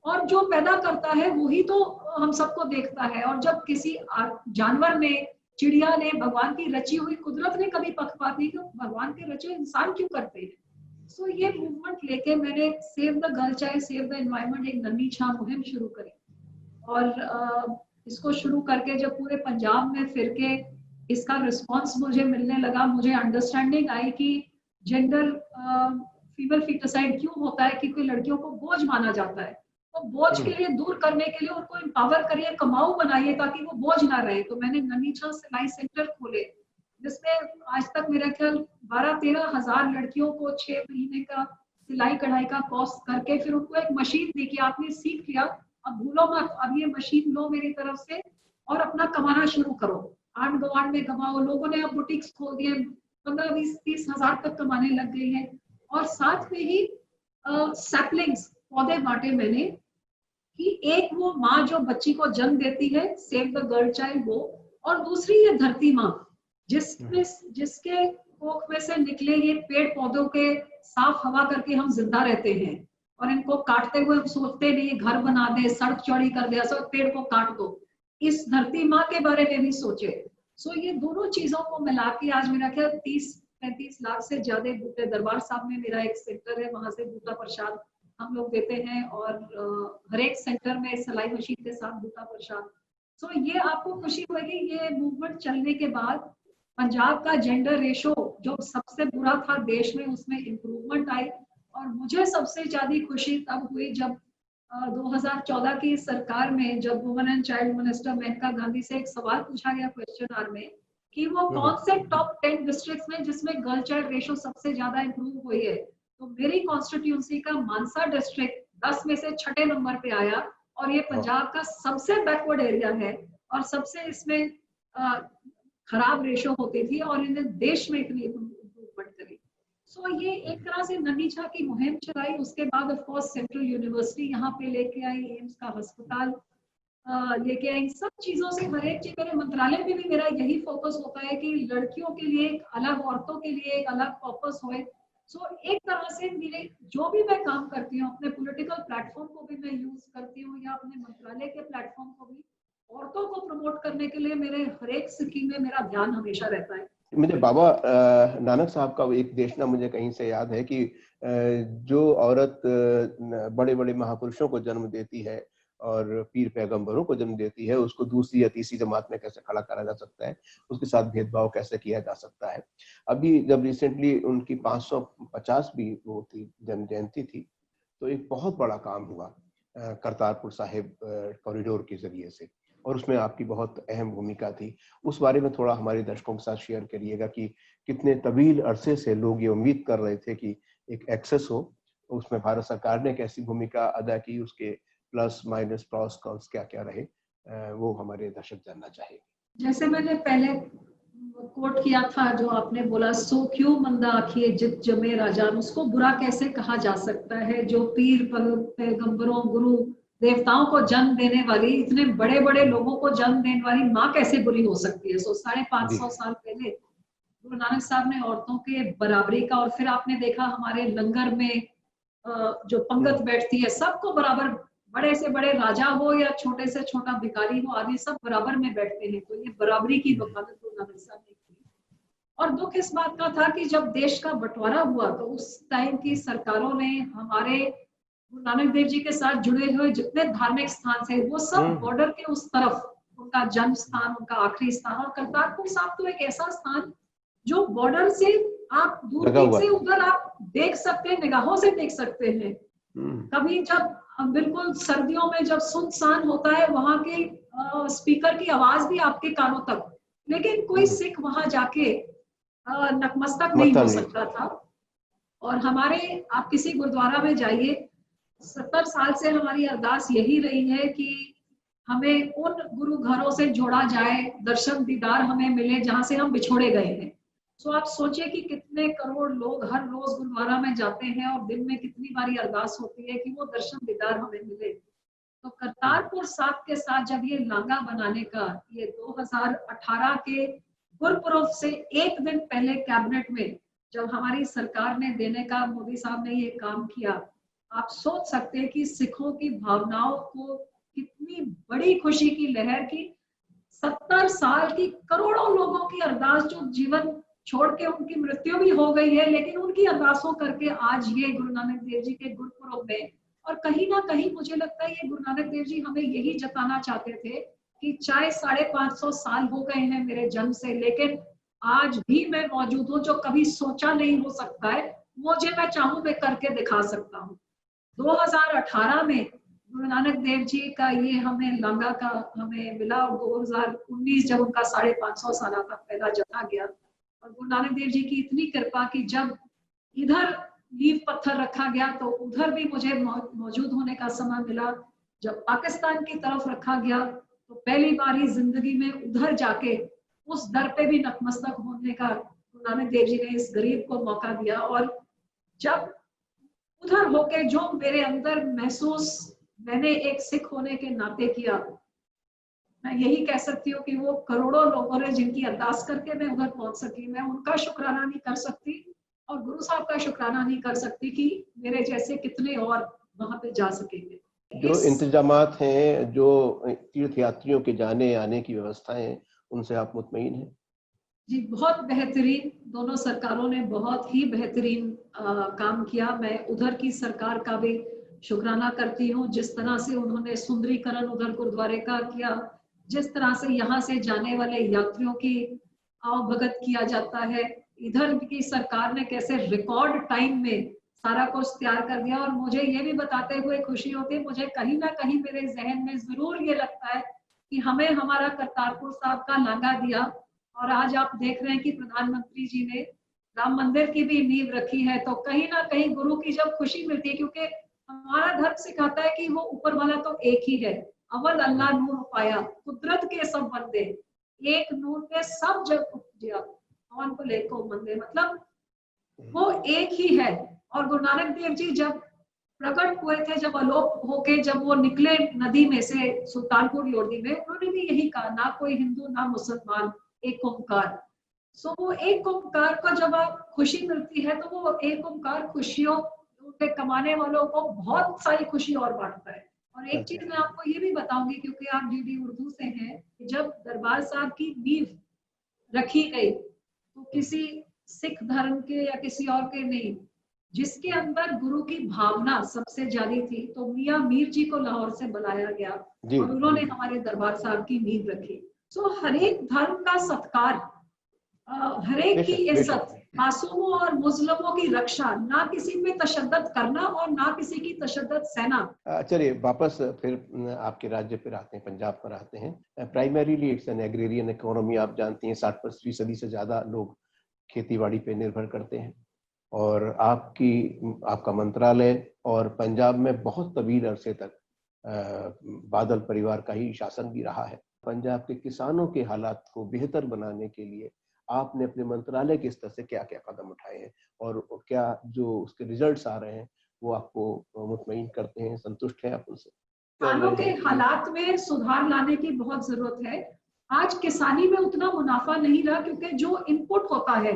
और जो पैदा करता है वही तो हम सबको देखता है। और जब किसी जानवर ने, चिड़िया ने, भगवान की रची हुई कुदरत ने कभी पक्षपात नहीं किया, भगवान के रचे इंसान क्यों करते हैं? सो ये मूवमेंट लेके मैंने save the girl child save the environment एक नन्ही छां मुहिम शुरू करी। और इसको शुरू करके जब पूरे पंजाब में फिर के इसका रिस्पॉन्स मुझे मिलने लगा, मुझे अंडरस्टैंडिंग आई कि जेंडर फीमेल फीटिसाइड क्यों होता है, क्योंकि लड़कियों को बोझ माना जाता है। तो बोझ के लिए दूर करने के लिए उनको एम्पावर करिए, कमाऊ बनाइए ताकि वो बोझ ना रहे। तो मैंने नन्ही छां सिलाई सेंटर खोले, जिसमें आज तक मेरा ख्याल 12-13 हजार लड़कियों को 6 महीने का सिलाई कढ़ाई का कोर्स करके फिर उनको एक मशीन दी कि आपने सीख लिया, अब भूलो मत, अब ये मशीन लो मेरी तरफ से और अपना कमाना शुरू करो, आंड गवांड में कमाओ। लोगों ने अब बुटीक्स खोल दिए, 15-20-30 हजार तक कमाने लग गए हैं। और साथ में ही सैपलिंग्स पौधे बांटे मैंने कि एक वो माँ जो बच्ची को जन्म देती है, सेव द गर्ल चाइल्ड वो, और दूसरी ये धरती माँ जिसके कोख में से निकले ये पेड़ पौधों के साफ हवा करके हम जिंदा रहते हैं। और इनको काटते हुए हम सोचते नहीं घर बना दे, सड़क चौड़ी कर दे, सब पेड़ को काट दो। इस धरती माँ के बारे में भी सोचे। सो ये दोनों चीजों को मिला के आज मेरा ख्याल 30-35 लाख से ज्यादा बूटे, दरबार साहब में मेरा एक सेंटर है, वहां से बूटा प्रसाद हम लोग देते हैं। और हर एक सेंटर में सिलाई मशीन के साथ बूटा प्रसाद। सो ये आपको खुशी होगी, ये मूवमेंट चलने के बाद पंजाब का जेंडर रेशो जो सबसे बुरा था देश में, उसमें इम्प्रूवमेंट आई। और मुझे सबसे ज्यादा खुशी तब हुई जब 2014 की सरकार में, जब women and child minister Maneka Gandhi से एक सवाल पूछा गया क्वेश्चन आवर में कि वो कौन से टॉप 10 डिस्ट्रिक्ट्स में जिसमें गर्ल चाइल्ड रेशो सबसे ज्यादा इम्प्रूव हुई है, तो मेरी कॉन्स्टिट्यूंसी का मानसा डिस्ट्रिक्ट 10 में से 6 नंबर पे आया। और ये पंजाब का सबसे बैकवर्ड एरिया है और सबसे इसमें खराब रेशो होती थी, और इन्हें देश में इतनी इम्प्रूवमेंट करी। सो ये एक तरह से नन्ही छां की मुहिम चलाई। उसके बाद ऑफ कोर्स सेंट्रल यूनिवर्सिटी यहाँ पे लेके आई, एम्स का अस्पताल लेके आई, सब चीजों से हर एक चीज। मेरे मंत्रालय में भी मेरा यही फोकस होता है कि लड़कियों के लिए एक अलग, औरतों के लिए एक अलग फोकस होए। सो एक तरह से मेरे जो भी मैं काम करती हूँ, अपने पॉलिटिकल प्लेटफॉर्म को भी मैं यूज करती हूँ या अपने मंत्रालय के प्लेटफॉर्म को भी औरतों को प्रमोट करने के लिए मेरे हर एक स्कीम में मेरा ध्यान हमेशा रहता है। मुझे बाबा नानक साहब का एक देशना मुझे कहीं से याद है कि जो औरत बड़े बड़े महापुरुषों को जन्म देती है और पीर पैगंबरों को जन्म देती है, उसको दूसरी या तीसरी जमात में कैसे खड़ा करा जा सकता है, उसके साथ भेदभाव कैसे किया जा सकता है। अभी जब रिसेंटली उनकी 550वीं वो थी जन्म जयंती थी, तो एक बहुत बड़ा काम हुआ करतारपुर साहिब कॉरिडोर के जरिए से, और उसमें आपकी बहुत अहम भूमिका थी। उस बारे में थोड़ा हमारे दर्शकों के साथ शेयर करिएगा कि कितने तवील अरसे से लोग ये उम्मीद कर रहे थे कि एक एक्सेस हो, उसमें भारत सरकार ने कैसी भूमिका अदा की, उसके प्लस माइनस प्रॉस कॉन्स क्या क्या रहे, वो हमारे दर्शक जानना चाहेंगे। जैसे मैंने पहले कोट किया था जो आपने बोला, सो क्यों मंदा आखिए जित जमे राजान, उसको बुरा कैसे कहा जा सकता है। जो पीर पैगंबरों गुरु देवताओं को जन्म देने वाली, इतने बड़े बड़े लोगों को जन्म देने वाली माँ कैसे बुरी हो सकती है। सो 550 साल पहले गुरु नानक साहब ने औरतों के बराबरी का, और फिर आपने देखा हमारे लंगर में जो पंगत बैठती है, सबको बराबर, बड़े से बड़े राजा हो या छोटे से छोटा भिखारी हो, आदि सब बराबर में बैठते हैं। तो ये बराबरी की वकालत गुरु नानक साहब ने की। और दुख इस बात का था कि जब देश का बंटवारा हुआ तो उस टाइम की सरकारों ने हमारे गुरु नानक देव जी के साथ जुड़े हुए जितने धार्मिक स्थान थे वो सब बॉर्डर के उस तरफ, उनका जन्म स्थान, उनका आखिरी स्थान। और करतारपुर साहब तो एक ऐसा स्थान जो बॉर्डर से आप दूरबीन से उधर आप देख सकते हैं, निगाहों से देख सकते हैं। कभी जब बिल्कुल सर्दियों में जब सुनसान होता है, वहां के स्पीकर की आवाज भी आपके कानों तक, लेकिन कोई सिख वहां जाके नतमस्तक नहीं हो सकता था। और हमारे, आप किसी गुरुद्वारा में जाइए 70 साल से हमारी अरदास यही रही है कि हमें उन गुरु घरों से जोड़ा जाए, दर्शन दीदार हमें मिले जहां से हम बिछोड़े गए हैं। सो आप सोचिए कि कितने करोड़ लोग हर रोज गुरुद्वारा में जाते हैं और दिन में कितनी बारी अरदास होती है कि वो दर्शन दीदार हमें मिले। तो करतारपुर साहब के साथ जब ये लांगा बनाने का, ये 2018 के गुरपुरब से एक दिन पहले कैबिनेट में जब हमारी सरकार ने देने का, मोदी साहब ने ये काम किया, आप सोच सकते हैं कि सिखों की भावनाओं को कितनी बड़ी खुशी की लहर की। 70 साल की करोड़ों लोगों की अरदास, जो जीवन छोड़ के उनकी मृत्यु भी हो गई है, लेकिन उनकी अरदासों करके आज ये गुरु नानक देव जी के गुरपुरब में, और कहीं ना कहीं मुझे लगता है ये गुरु नानक देव जी हमें यही जताना चाहते थे कि चाहे 550 साल हो गए हैं मेरे जन्म से, लेकिन आज भी मैं मौजूद हूँ। जो कभी सोचा नहीं हो सकता है, मुझे मैं चाहूं मैं करके दिखा सकता हूँ। 2018 में गुरु नानक देव जी का ये हमें लांगा का हमें मिला, और 2019 जब उनका 550 साल का पहला जता गया, और गुरु नानक देव जी की इतनी कृपा कि जब इधर नींव पत्थर रखा गया तो उधर भी मुझे मौजूद होने का समय मिला। जब पाकिस्तान की तरफ रखा गया तो पहली बार ही जिंदगी में उधर जाके उस दर पे भी नतमस्तक होने का गुरु नानक देव जी ने इस गरीब को मौका दिया। और जब उधर होके जो मेरे अंदर महसूस मैंने एक सिख होने के नाते किया, मैं यही कह सकती हूँ कि वो करोड़ों लोगों ने जिनकी अरदास करके मैं उधर पहुंच सकी, मैं उनका शुक्राना नहीं कर सकती और गुरु साहब का शुक्राना नहीं कर सकती कि मेरे जैसे कितने और वहां पे जा सकेंगे। जो इंतजामात हैं, जो तीर्थ यात्रियों के जाने आने की व्यवस्था है, उनसे आप मुतमईन हैं? जी बहुत बेहतरीन, दोनों सरकारों ने बहुत ही बेहतरीन काम किया। मैं उधर की सरकार का भी शुक्राना करती हूँ, जिस तरह से उन्होंने सुंदरीकरण उधर गुरुद्वारे का किया, जिस तरह से यहाँ से जाने वाले यात्रियों की आवभगत किया जाता है। इधर की सरकार ने कैसे रिकॉर्ड टाइम में सारा कुछ तैयार कर दिया। और मुझे ये भी बताते हुए खुशी होती है, मुझे कहीं ना कहीं मेरे जहन में जरूर ये लगता है कि हमें हमारा करतारपुर साहब का लांगा दिया, और आज आप देख रहे हैं कि प्रधानमंत्री जी ने राम मंदिर की भी नींव रखी है। तो कहीं ना कहीं गुरु की जब खुशी मिलती है, क्योंकि हमारा धर्म सिखाता है कि वो ऊपर वाला तो एक ही है, अव्वल अल्लाह नूर पाया, कुदरत के सब बंदे, एक नूर में सब जग उपजिया, कौन को लेको मंदे, मतलब वो एक ही है। और गुरु नानक देव जी जब प्रकट हुए थे, जब अलोप होके जब वो निकले नदी में से सुल्तानपुर लोधी में, उन्होंने भी यही कहा, ना कोई हिंदू ना मुसलमान, एक ओंकार। सो वो एक ओंकार को जब आप खुशी मिलती है तो वो एक ओंकार खुशियों पे कमाने वालों को बहुत सारी खुशी और बांटता है। और एक चीज मैं आपको ये भी बताऊंगी, क्योंकि आप डीडी उर्दू से हैं, जब दरबार साहब की नींव रखी गई तो किसी सिख धर्म के या किसी और के नहीं, जिसके अंदर गुरु की भावना सबसे ज्यादा थी, तो मियां मीर जी को लाहौर से बुलाया गया और उन्होंने हमारे दरबार साहब की नींव रखी। सो हर एक धर्म का सत्कार, हर एक की इज्जत, मासूमों और मुस्लिमों की रक्षा, ना किसी पे तशद्दद करना और ना किसी की तशद्दद सहना। चलिए वापस फिर आपके राज्य पर आते हैं, पंजाब पर आते हैं। Primarily it's an agrarian economy, आप जानती हैं 60% से ज्यादा लोग खेतीबाड़ी पे निर्भर करते हैं, और आपका मंत्रालय और पंजाब में बहुत तवील अरसे तक बादल परिवार का ही शासन भी रहा है। पंजाब के किसानों के हालात को बेहतर बनाने के लिए आपने अपने मंत्रालय के स्तर से क्या क्या कदम उठाए हैं, और क्या जो उसके रिजल्ट्स आ रहे हैं वो आपको मुतमईन करते हैं, संतुष्ट हैं आप उनसे? किसानों के हालात में सुधार लाने की बहुत जरूरत है। आज किसानी में उतना मुनाफा नहीं रहा, क्योंकि जो इनपुट होता है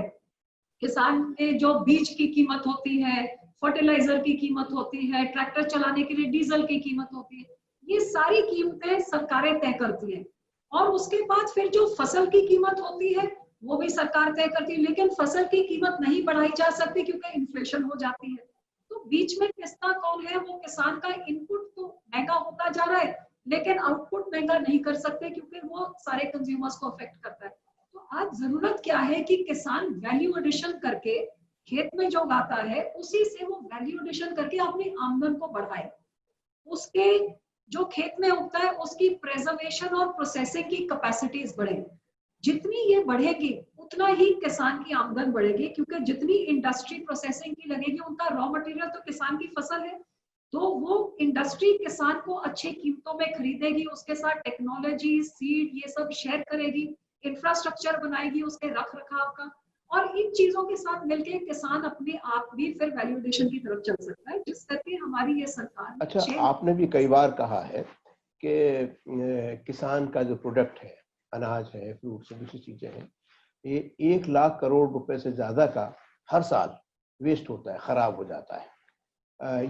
किसान में, जो बीज की कीमत होती है, फर्टिलाइजर की कीमत होती है, ट्रैक्टर चलाने के लिए डीजल की कीमत होती है, ये सारी कीमतें सरकारें तय करती हैं। और उसके बाद फिर जो फसल की कीमत होती है वो भी सरकार तय करती है, लेकिन फसल की कीमत नहीं बढ़ाई जा सकती क्योंकि इन्फ्लेशन हो जाती है। तो बीच में पिसता कौन है? वो किसान का इनपुट तो महंगा होता जा रहा है, लेकिन आउटपुट महंगा नहीं कर सकते क्योंकि वो सारे कंज्यूमर्स को अफेक्ट करता है। तो आज जरूरत क्या है कि किसान वैल्यू एडिशन करके खेत में जो उगाता है उसी से वो वैल्यू एडिशन करके अपनी आमदन को बढ़ाए। उसके जो खेत में उगता है उसकी प्रेजर्वेशन और प्रोसेसिंग की कैपेसिटीज बढ़े। जितनी ये बढ़ेगी उतना ही किसान की आमदन बढ़ेगी, क्योंकि जितनी इंडस्ट्री प्रोसेसिंग की लगेगी, उनका रॉ मटेरियल तो किसान की फसल है। तो वो इंडस्ट्री किसान को अच्छे कीमतों में खरीदेगी, उसके साथ टेक्नोलॉजी, सीड, ये सब शेयर करेगी, इंफ्रास्ट्रक्चर बनाएगी उसके रख रखाव का, और इन चीजों के साथ मिलके किसान अपने आप भी फिर वैल्यू एडिशन की तरफ चल सकता है, जिस करके हमारी ये सरकार। अच्छा, आपने भी कई बार कहा है कि किसान का जो प्रोडक्ट है, अनाज है, फ्रूट्स है, दूसरी चीजें हैं, ये 1 लाख करोड़ रुपए से ज्यादा का हर साल वेस्ट होता है, खराब हो जाता है।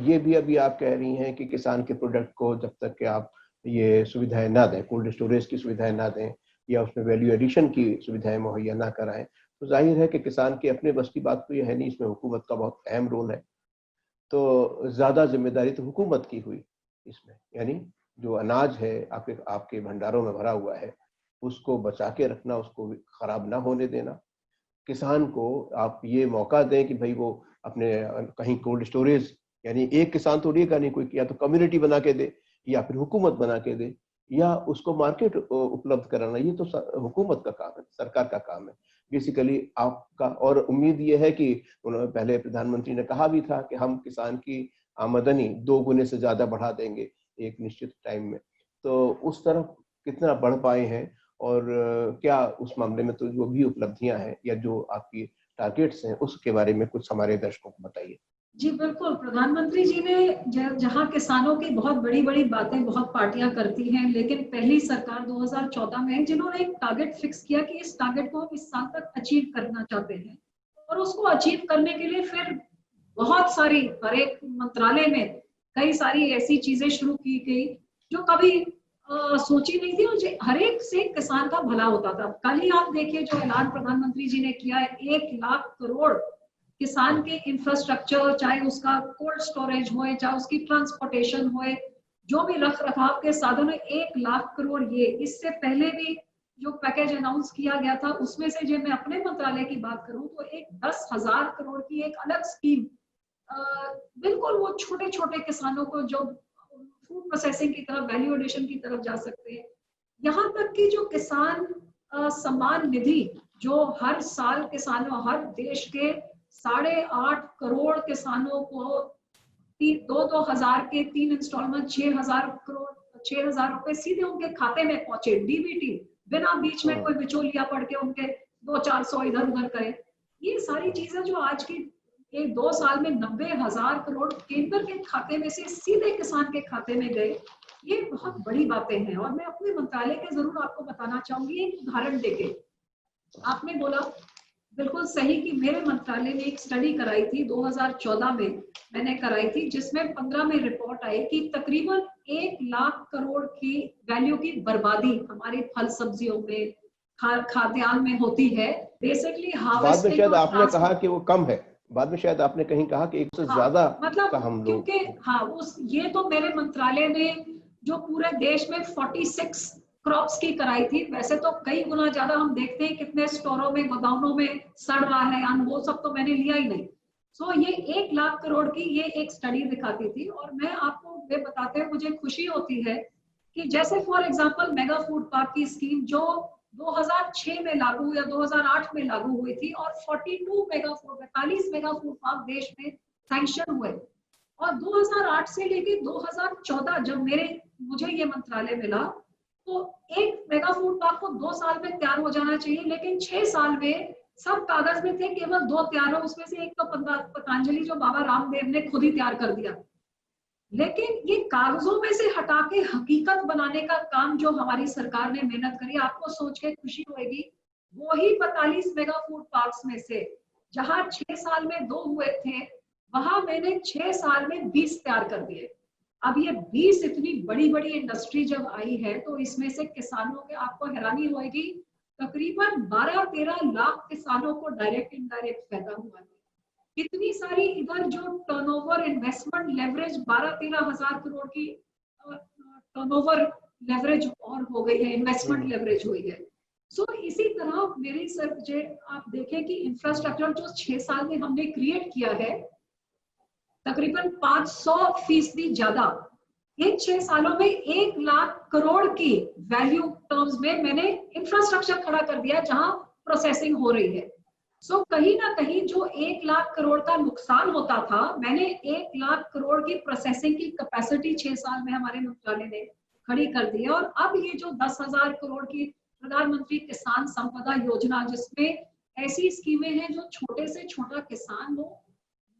ये भी अभी आप कह रही हैं कि किसान के प्रोडक्ट को जब तक कि आप ये सुविधाएं ना दें, कोल्ड स्टोरेज की सुविधाएं ना दें या उसमें वैल्यू एडिशन की सुविधाएं मुहैया ना कराएं, तो जाहिर है कि किसान के अपने बस की बात तो ये है नहीं, इसमें हुकूमत का बहुत अहम रोल है। तो ज्यादा जिम्मेदारी तो हुकूमत की हुई इसमें, यानी जो अनाज है आपके भंडारों में भरा हुआ है, उसको बचा के रखना, उसको खराब ना होने देना। किसान को आप ये मौका दें कि भाई वो अपने कहीं कोल्ड स्टोरेज, यानी एक किसान तो लेगा नहीं कोई, या तो कम्युनिटी बना के दे या फिर हुकूमत बना के दे या उसको मार्केट उपलब्ध कराना, ये तो हुकूमत का काम है, सरकार का काम है बेसिकली आपका। और उम्मीद ये है कि उन्होंने पहले प्रधानमंत्री ने कहा भी था कि हम किसान की आमदनी 2 गुने से ज्यादा बढ़ा देंगे एक निश्चित टाइम में। तो उस तरफ कितना बढ़ पाए हैं और क्या उस मामले में तो जो भी उपलब्धियां हैं या जो आपकी टारगेट्स हैं उसके बारे में कुछ हमारे दर्शकों को बताइए। जी बिल्कुल, प्रधानमंत्री जी ने जहां किसानों की बहुत बड़ी बड़ी बातें बहुत पार्टियां करती हैं, लेकिन पहली सरकार 2014 में जिन्होंने एक टारगेट फिक्स किया कि इस टारगेट को हम इस साल तक अचीव करना चाहते हैं, और उसको अचीव करने के लिए फिर बहुत सारी, हर एक मंत्रालय में कई सारी ऐसी चीजें शुरू की गई जो कभी सोची नहीं थी, और हर एक से किसान का भला होता था। कल ही आप देखिए जो ऐलान प्रधानमंत्री जी ने किया है, 1 लाख करोड़ किसान के इंफ्रास्ट्रक्चर, चाहे उसका कोल्ड स्टोरेज होए, चाहे उसकी ट्रांसपोर्टेशन होए, जो भी रख रखाव के साधन है, 1 लाख करोड़। ये इससे पहले भी जो पैकेज अनाउंस किया गया था, उसमें से जो मैं अपने मंत्रालय की बात करूं तो एक 10,000 करोड़ की एक अलग स्कीम, बिल्कुल वो छोटे छोटे किसानों को जो फूड प्रोसेसिंग की तरफ, वैल्यू एडिशन की तरफ जा सकते हैं। यहाँ तक कि जो किसान सम्मान निधि, जो हर साल किसानों, हर देश के 8.5 करोड़ किसानों को 2-2 हजार के 3 इंस्टॉलमेंट 6,000 रुपए सीधे उनके खाते में पहुंचे, डीबीटी, बिना बीच में कोई बिचौलिया पड़ के उनके 200-400 इधर उधर करे। ये सारी चीजें जो आज की 1-2 साल में 90,000 करोड़ केंद्र के खाते में से सीधे किसान के खाते में गए, ये बहुत बड़ी बातें हैं। और मैं अपने मंत्रालय के जरूर आपको बताना चाहूंगी एक उदाहरण देके। आपने बोला बिल्कुल सही कि मेरे मंत्रालय ने एक स्टडी कराई थी 2014 में, मैंने कराई थी, जिसमें 15 में रिपोर्ट आई कि तकरीबन 1 लाख करोड़ की वैल्यू की बर्बादी हमारी फल सब्जियों में, खाद्यान्न में होती है। बेसिकली बाद में शायद आपने कहा कि वो कम है, बाद में शायद आपने कहीं कहा कि 1 से ज्यादा मतलब का हम लोग, क्योंकि ये तो मेरे मंत्रालय ने जो पूरे देश में 46 क्रॉप्स की कराई थी। वैसे तो कई गुना ज्यादा हम देखते हैं कितने स्टोरों में, गोदामों में सड़ रहा है अन्न, वो सब तो मैंने लिया ही नहीं। सो ये 1 लाख करोड़ की ये एक स्टडी दिखाती थी। और मैं आपको ये बताते हुए मुझे खुशी होती है कि जैसे for example mega food park की स्कीम जो 2006 में लागू या 2008 में लागू हुई थी, और 42 मेगा फूड पार्क देश में सैंक्शन हुए। और 2008 से लेके 2014 जब मुझे ये मंत्रालय मिला, तो एक मेगा फूड पार्क को 2 साल में तैयार हो जाना चाहिए, लेकिन 6 साल में सब कागज में थे, केवल 2 तैयार हो। उसमें से एक तो पतंजलि जो बाबा रामदेव ने खुद ही तैयार कर दिया। लेकिन ये कागजों में से हटा के हकीकत बनाने का काम जो हमारी सरकार ने मेहनत करी, आपको सोच के खुशी होगी, वो ही 42 मेगा फूड पार्क्स में से जहां 6 साल में 2 हुए थे, वहां मैंने 6 साल में 20 तैयार कर दिए। अब ये 20 इतनी बड़ी बड़ी इंडस्ट्री जब आई है, तो इसमें से किसानों के, आपको हैरानी होगी, तकरीबन 12-13 लाख किसानों को डायरेक्ट इनडायरेक्ट फायदा हुआ है। कितनी सारी इधर जो टर्नओवर, इन्वेस्टमेंट लेवरेज 12-13 हजार करोड़ की टर्नओवर लेवरेज और हो गई है, इन्वेस्टमेंट लेवरेज हुई है। सो इसी तरह मेरी सर आप देखें कि इंफ्रास्ट्रक्चर जो 6 साल में हमने क्रिएट किया है, तकरीबन 500% ज्यादा। इन 6 सालों में 1 लाख करोड़ की वैल्यू टर्म्स में मैंने इंफ्रास्ट्रक्चर खड़ा कर दिया जहां प्रोसेसिंग हो रही है। सो कहीं ना कहीं जो 1 लाख करोड़ का नुकसान होता था, मैंने 1 लाख करोड़ की प्रोसेसिंग की कैपेसिटी 6 साल में हमारे मंत्रालय ने खड़ी कर दी है। और अब ये जो 10,000 करोड़ की प्रधानमंत्री किसान संपदा योजना, जिसमें ऐसी स्कीमें हैं जो छोटे से छोटा किसान हो,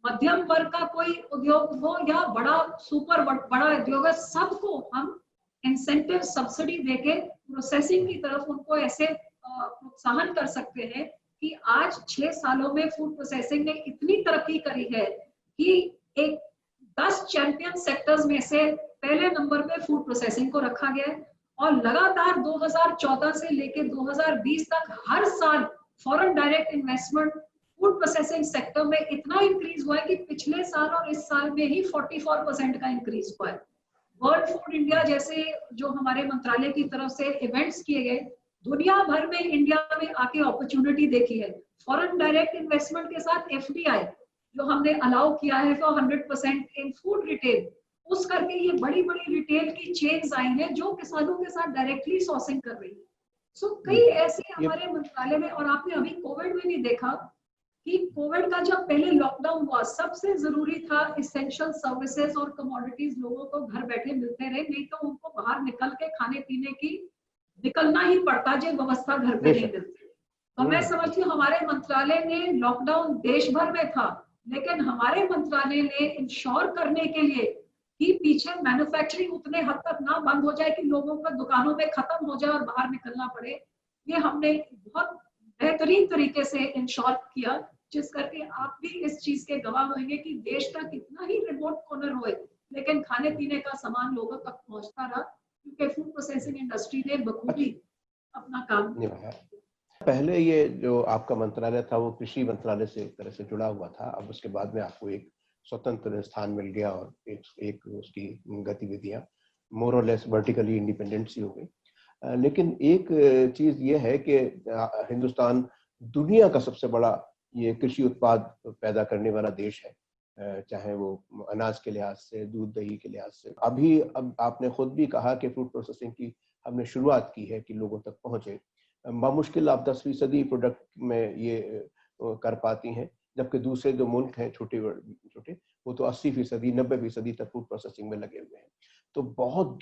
मध्यम वर्ग का कोई उद्योग हो या बड़ा सुपर बड़ा उद्योग है, सबको हम इंसेंटिव सब्सिडी देके प्रोसेसिंग की तरफ उनको ऐसे प्रोत्साहन कर सकते हैं कि आज 6 सालों में फूड प्रोसेसिंग ने इतनी तरक्की करी है कि एक 10 चैंपियन सेक्टर्स में से पहले नंबर पे फूड प्रोसेसिंग को रखा गया है। और लगातार 2014 से लेकर 2020 तक हर साल foreign direct investment food processing sector में इतना इंक्रीज हुआ है कि पिछले साल और इस साल में ही 44% का इंक्रीज हुआ है। वर्ल्ड फूड इंडिया जैसे जो हमारे मंत्रालय की तरफ से इवेंट्स किए गए, दुनिया भर में इंडिया में आके अपॉर्चुनिटी देखी है। फॉरेन डायरेक्ट इन्वेस्टमेंट के साथ FDI जो हमने अलाउ किया है फॉर 100% इन फूड रिटेल, उस करके ये बड़ी बड़ी रिटेल की चेन्स आई हैं जो किसानों के साथ डायरेक्टली सोर्सिंग कर रही है। सो कई ऐसे हमारे मंत्रालय में, और आपने अभी कोविड में भी देखा कि कोविड का जब पहले लॉकडाउन हुआ, सबसे जरूरी था इसेंशियल सर्विसेज और कमोडिटीज लोगों को घर बैठे मिलते रहे, नहीं तो उनको बाहर निकल के खाने पीने की निकलना ही पड़ता जो व्यवस्था घर पे नहीं मिलती। तो मैं समझती हूँ हमारे मंत्रालय ने, लॉकडाउन देश भर में था, लेकिन हमारे मंत्रालय ने इंश्योर करने के लिए कि पीछे मैन्युफैक्चरिंग उतने हद तक ना बंद हो जाए कि लोगों का दुकानों में खत्म हो जाए और बाहर निकलना पड़े, ये हमने बहुत बेहतरीन तरीके से इंश्योर किया, जिस करके आप भी इस चीज के गवाह होंगे कि देश का कितना ही रिमोट कॉर्नर होए, लेकिन खाने पीने का सामान लोगों तक पहुंचता रहा, क्योंकि फूड प्रोसेसिंग इंडस्ट्री ने बखूबी अपना काम निभाया। पहले ये जो आपका मंत्रालय था वो कृषि मंत्रालय से एक तरह से जुड़ा हुआ था, अब उसके बाद में आपको एक स्वतंत्र स्थान मिल गया और एक उसकी गतिविधियां मोर और लेस वर्टिकली इंडिपेंडेंट सी हो गई। लेकिन एक चीज ये है कि हिंदुस्तान दुनिया का सबसे बड़ा ये कृषि उत्पाद पैदा करने वाला देश है, चाहे वो अनाज के लिहाज से, दूध दही के लिहाज से। अब आपने खुद भी कहा कि फूड प्रोसेसिंग की हमने शुरुआत की है कि लोगों तक पहुंचे। बामुश्किल आप 10% प्रोडक्ट में ये कर पाती हैं, जबकि दूसरे जो मुल्क हैं छोटे वो तो 80%, 90% तक फूड प्रोसेसिंग में लगे हुए हैं। तो बहुत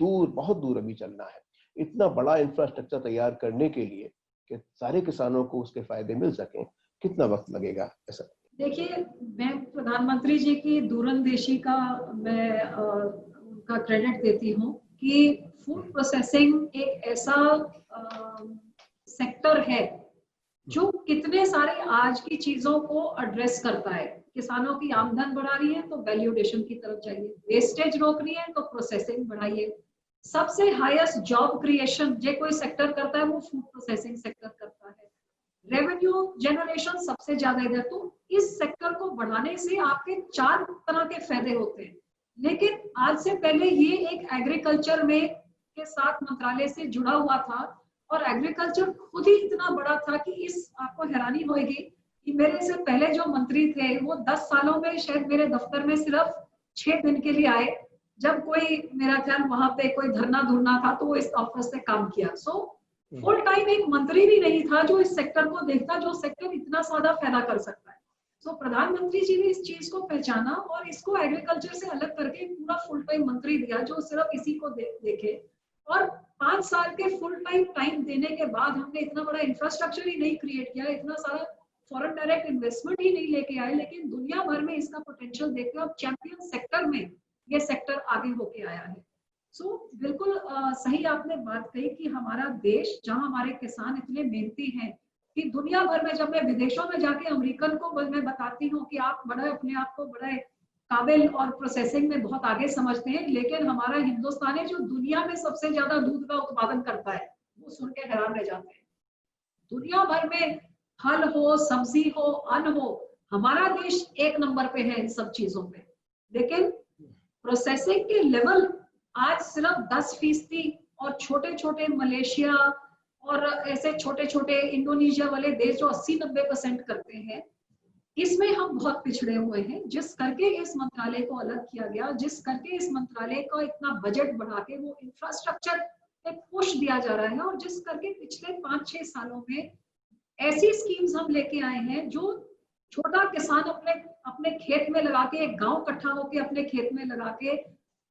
दूर अभी चलना है। इतना बड़ा इंफ्रास्ट्रक्चर तैयार करने के लिए कि सारे किसानों को उसके फायदे मिल सकें, कितना वक्त लगेगा? ऐसा देखिए, मैं प्रधानमंत्री जी की दूरंदेशी का मैं उनका क्रेडिट देती हूँ कि फूड प्रोसेसिंग एक ऐसा सेक्टर है जो कितने सारे आज की चीजों को एड्रेस करता है। किसानों की आमदन बढ़ा रही है तो वैल्यूएशन की तरफ जाइए, वेस्टेज रोक रही है तो प्रोसेसिंग बढ़ाइए। सबसे हाईएस्ट जॉब क्रिएशन जो कोई सेक्टर करता है वो फूड प्रोसेसिंग सेक्टर करता है। रेवेन्यू जनरेशन सबसे ज्यादा इधर। तो इस सेक्टर को बढ़ाने से आपके 4 तरह के फायदे होते हैं, लेकिन आज से पहले ये एक एग्रीकल्चर में के साथ मंत्रालय से जुड़ा हुआ था और एग्रीकल्चर खुद ही इतना बड़ा था कि इस आपको हैरानी होगी कि मेरे से पहले जो मंत्री थे वो 10 सालों में शायद मेरे दफ्तर में सिर्फ 6 दिन के लिए आए, जब कोई मेरा ख्याल वहां पे कोई धरना धुरना था तो वो इस ऑफिस से काम किया। सो फुल टाइम एक मंत्री भी नहीं था जो इस सेक्टर को देखता, जो सेक्टर इतना ज्यादा फायदा कर सकता है। सो प्रधानमंत्री जी ने इस चीज को पहचाना और इसको एग्रीकल्चर से अलग करके पूरा फुल टाइम मंत्री दिया जो सिर्फ इसी को देखे। और 5 साल के फुल टाइम देने के बाद हमने इतना बड़ा इंफ्रास्ट्रक्चर ही नहीं क्रिएट किया, इतना सारा फॉरेन डायरेक्ट इन्वेस्टमेंट ही नहीं लेके आए, लेकिन दुनिया भर में इसका पोटेंशियल देखते अब चैंपियन सेक्टर में ये सेक्टर आगे होके आया है। सो बिल्कुल सही आपने बात कही कि हमारा देश, जहां हमारे किसान इतने मेहनती हैं कि दुनिया भर में, जब मैं विदेशों में जाके अमेरिकन को मैं बताती हूँ कि आप बड़ा अपने आप को बड़ा काबिल और प्रोसेसिंग में बहुत आगे समझते हैं, लेकिन हमारा हिंदुस्तान है जो दुनिया में सबसे ज्यादा दूध का उत्पादन करता है, वो सुन के हैरान रह जाते हैं। दुनिया भर में फल हो, सब्जी हो, अन्न हो, हमारा देश 1 नंबर पे है इन सब चीजों पे, लेकिन प्रोसेसिंग के लेवल आज सिर्फ 10% और छोटे छोटे मलेशिया और ऐसे छोटे छोटे इंडोनेशिया वाले देश जो 80-90% करते हैं, इसमें हम बहुत पिछड़े हुए हैं। जिस करके इस मंत्रालय को अलग किया गया, जिस करके इस मंत्रालय का इतना बजट बढ़ा के वो इंफ्रास्ट्रक्चर एक पुश दिया जा रहा है, और जिस करके पिछले 5-6 सालों में ऐसी स्कीम्स हम लेके आए हैं जो छोटा किसान अपने अपने खेत में लगा के, एक गांव इकट्ठा होके अपने खेत में लगा के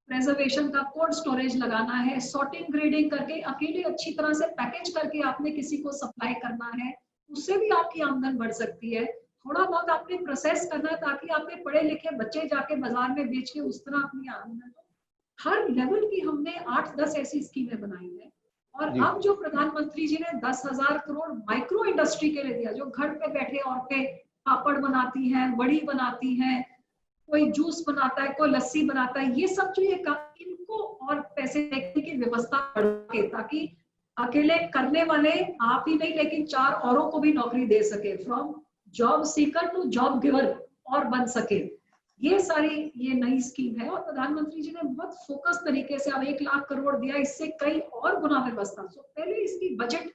प्रेजर्वेशन का कोल्ड स्टोरेज लगाना है, सॉर्टिंग ग्रेडिंग करके अकेले अच्छी तरह से पैकेज करके आपने किसी को सप्लाई करना है, उससे भी आपकी आमदन बढ़ सकती है। थोड़ा बहुत आपने प्रोसेस करना है ताकि आपके पढ़े लिखे बच्चे जाके बाजार में बेच के उस तरह अपनी आमदन, हर लेवल की हमने 8-10 ऐसी स्कीमें बनाई है। और जी। अब जो प्रधानमंत्री जी ने 10,000 करोड़ माइक्रो इंडस्ट्री के लिए दिया, जो घर पे बैठे औरतें पापड़ बनाती हैं, बड़ी बनाती हैं, कोई जूस बनाता है, कोई लस्सी बनाता है, ये सब जो ये काम, इनको और पैसे देने की व्यवस्था करके, ताकि अकेले करने वाले आप ही नहीं लेकिन 4 औरों को भी नौकरी दे सके, from job seeker to job giver और बन सके। ये सारी ये नई स्कीम है और प्रधानमंत्री जी ने बहुत फोकस तरीके से अब 1 लाख करोड़ दिया, इससे कई और गुना व्यवस्था। तो पहले इसकी बजट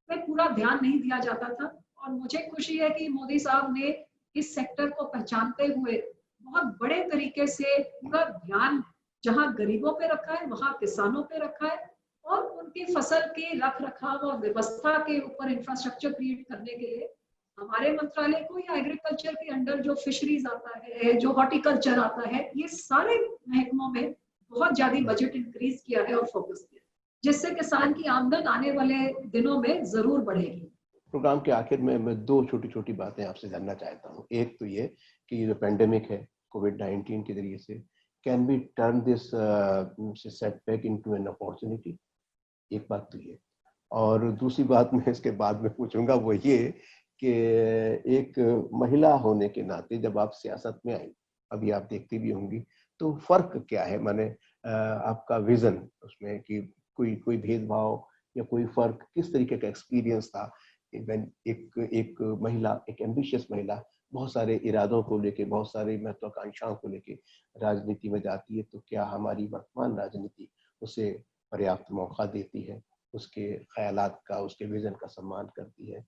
में पूरा ध्यान नहीं दिया जाता था और मुझे खुशी है कि मोदी साहब ने इस सेक्टर को पहचानते हुए बहुत बड़े तरीके से पूरा ध्यान जहां गरीबों पे रखा है वहां किसानों पे रखा है और उनकी फसल के रख रखाव और व्यवस्था के ऊपर इंफ्रास्ट्रक्चर क्रिएट करने के लिए हमारे मंत्रालय को या एग्रीकल्चर के अंडर जो फिशरीज आता है, जो हॉर्टिकल्चर आता है, ये सारे महकमों में बहुत ज्यादा बजट इंक्रीज किया है और फोकस किया है, जिससे किसान की आमदन आने वाले दिनों में जरूर बढ़ेगी। प्रोग्राम के आखिर में मैं 2 छोटी छोटी बातें आपसे जानना चाहता हूँ। एक तो ये कि ये जो पेंडेमिक है कोविड-19 के जरिए से, can we turn this setback into an opportunity? एक बात तो ये, और दूसरी बात मैं इसके बाद में पूछूंगा वो ये कि एक महिला होने के नाते जब आप सियासत में आई, अभी आप देखती भी होंगी, तो फर्क क्या है, माने आपका विजन उसमें कि कोई भेदभाव या कोई फर्क, किस तरीके का एक्सपीरियंस था? एक महिला, एक एम्बिशियस महिला बहुत सारे इरादों को लेके, बहुत सारी महत्वाकांक्षाओं को लेके राजनीति में जाती है, तो क्या हमारी वर्तमान राजनीति उसे पर्याप्त मौका देती है, उसके ख्यालात का, उसके विजन का सम्मान करती है?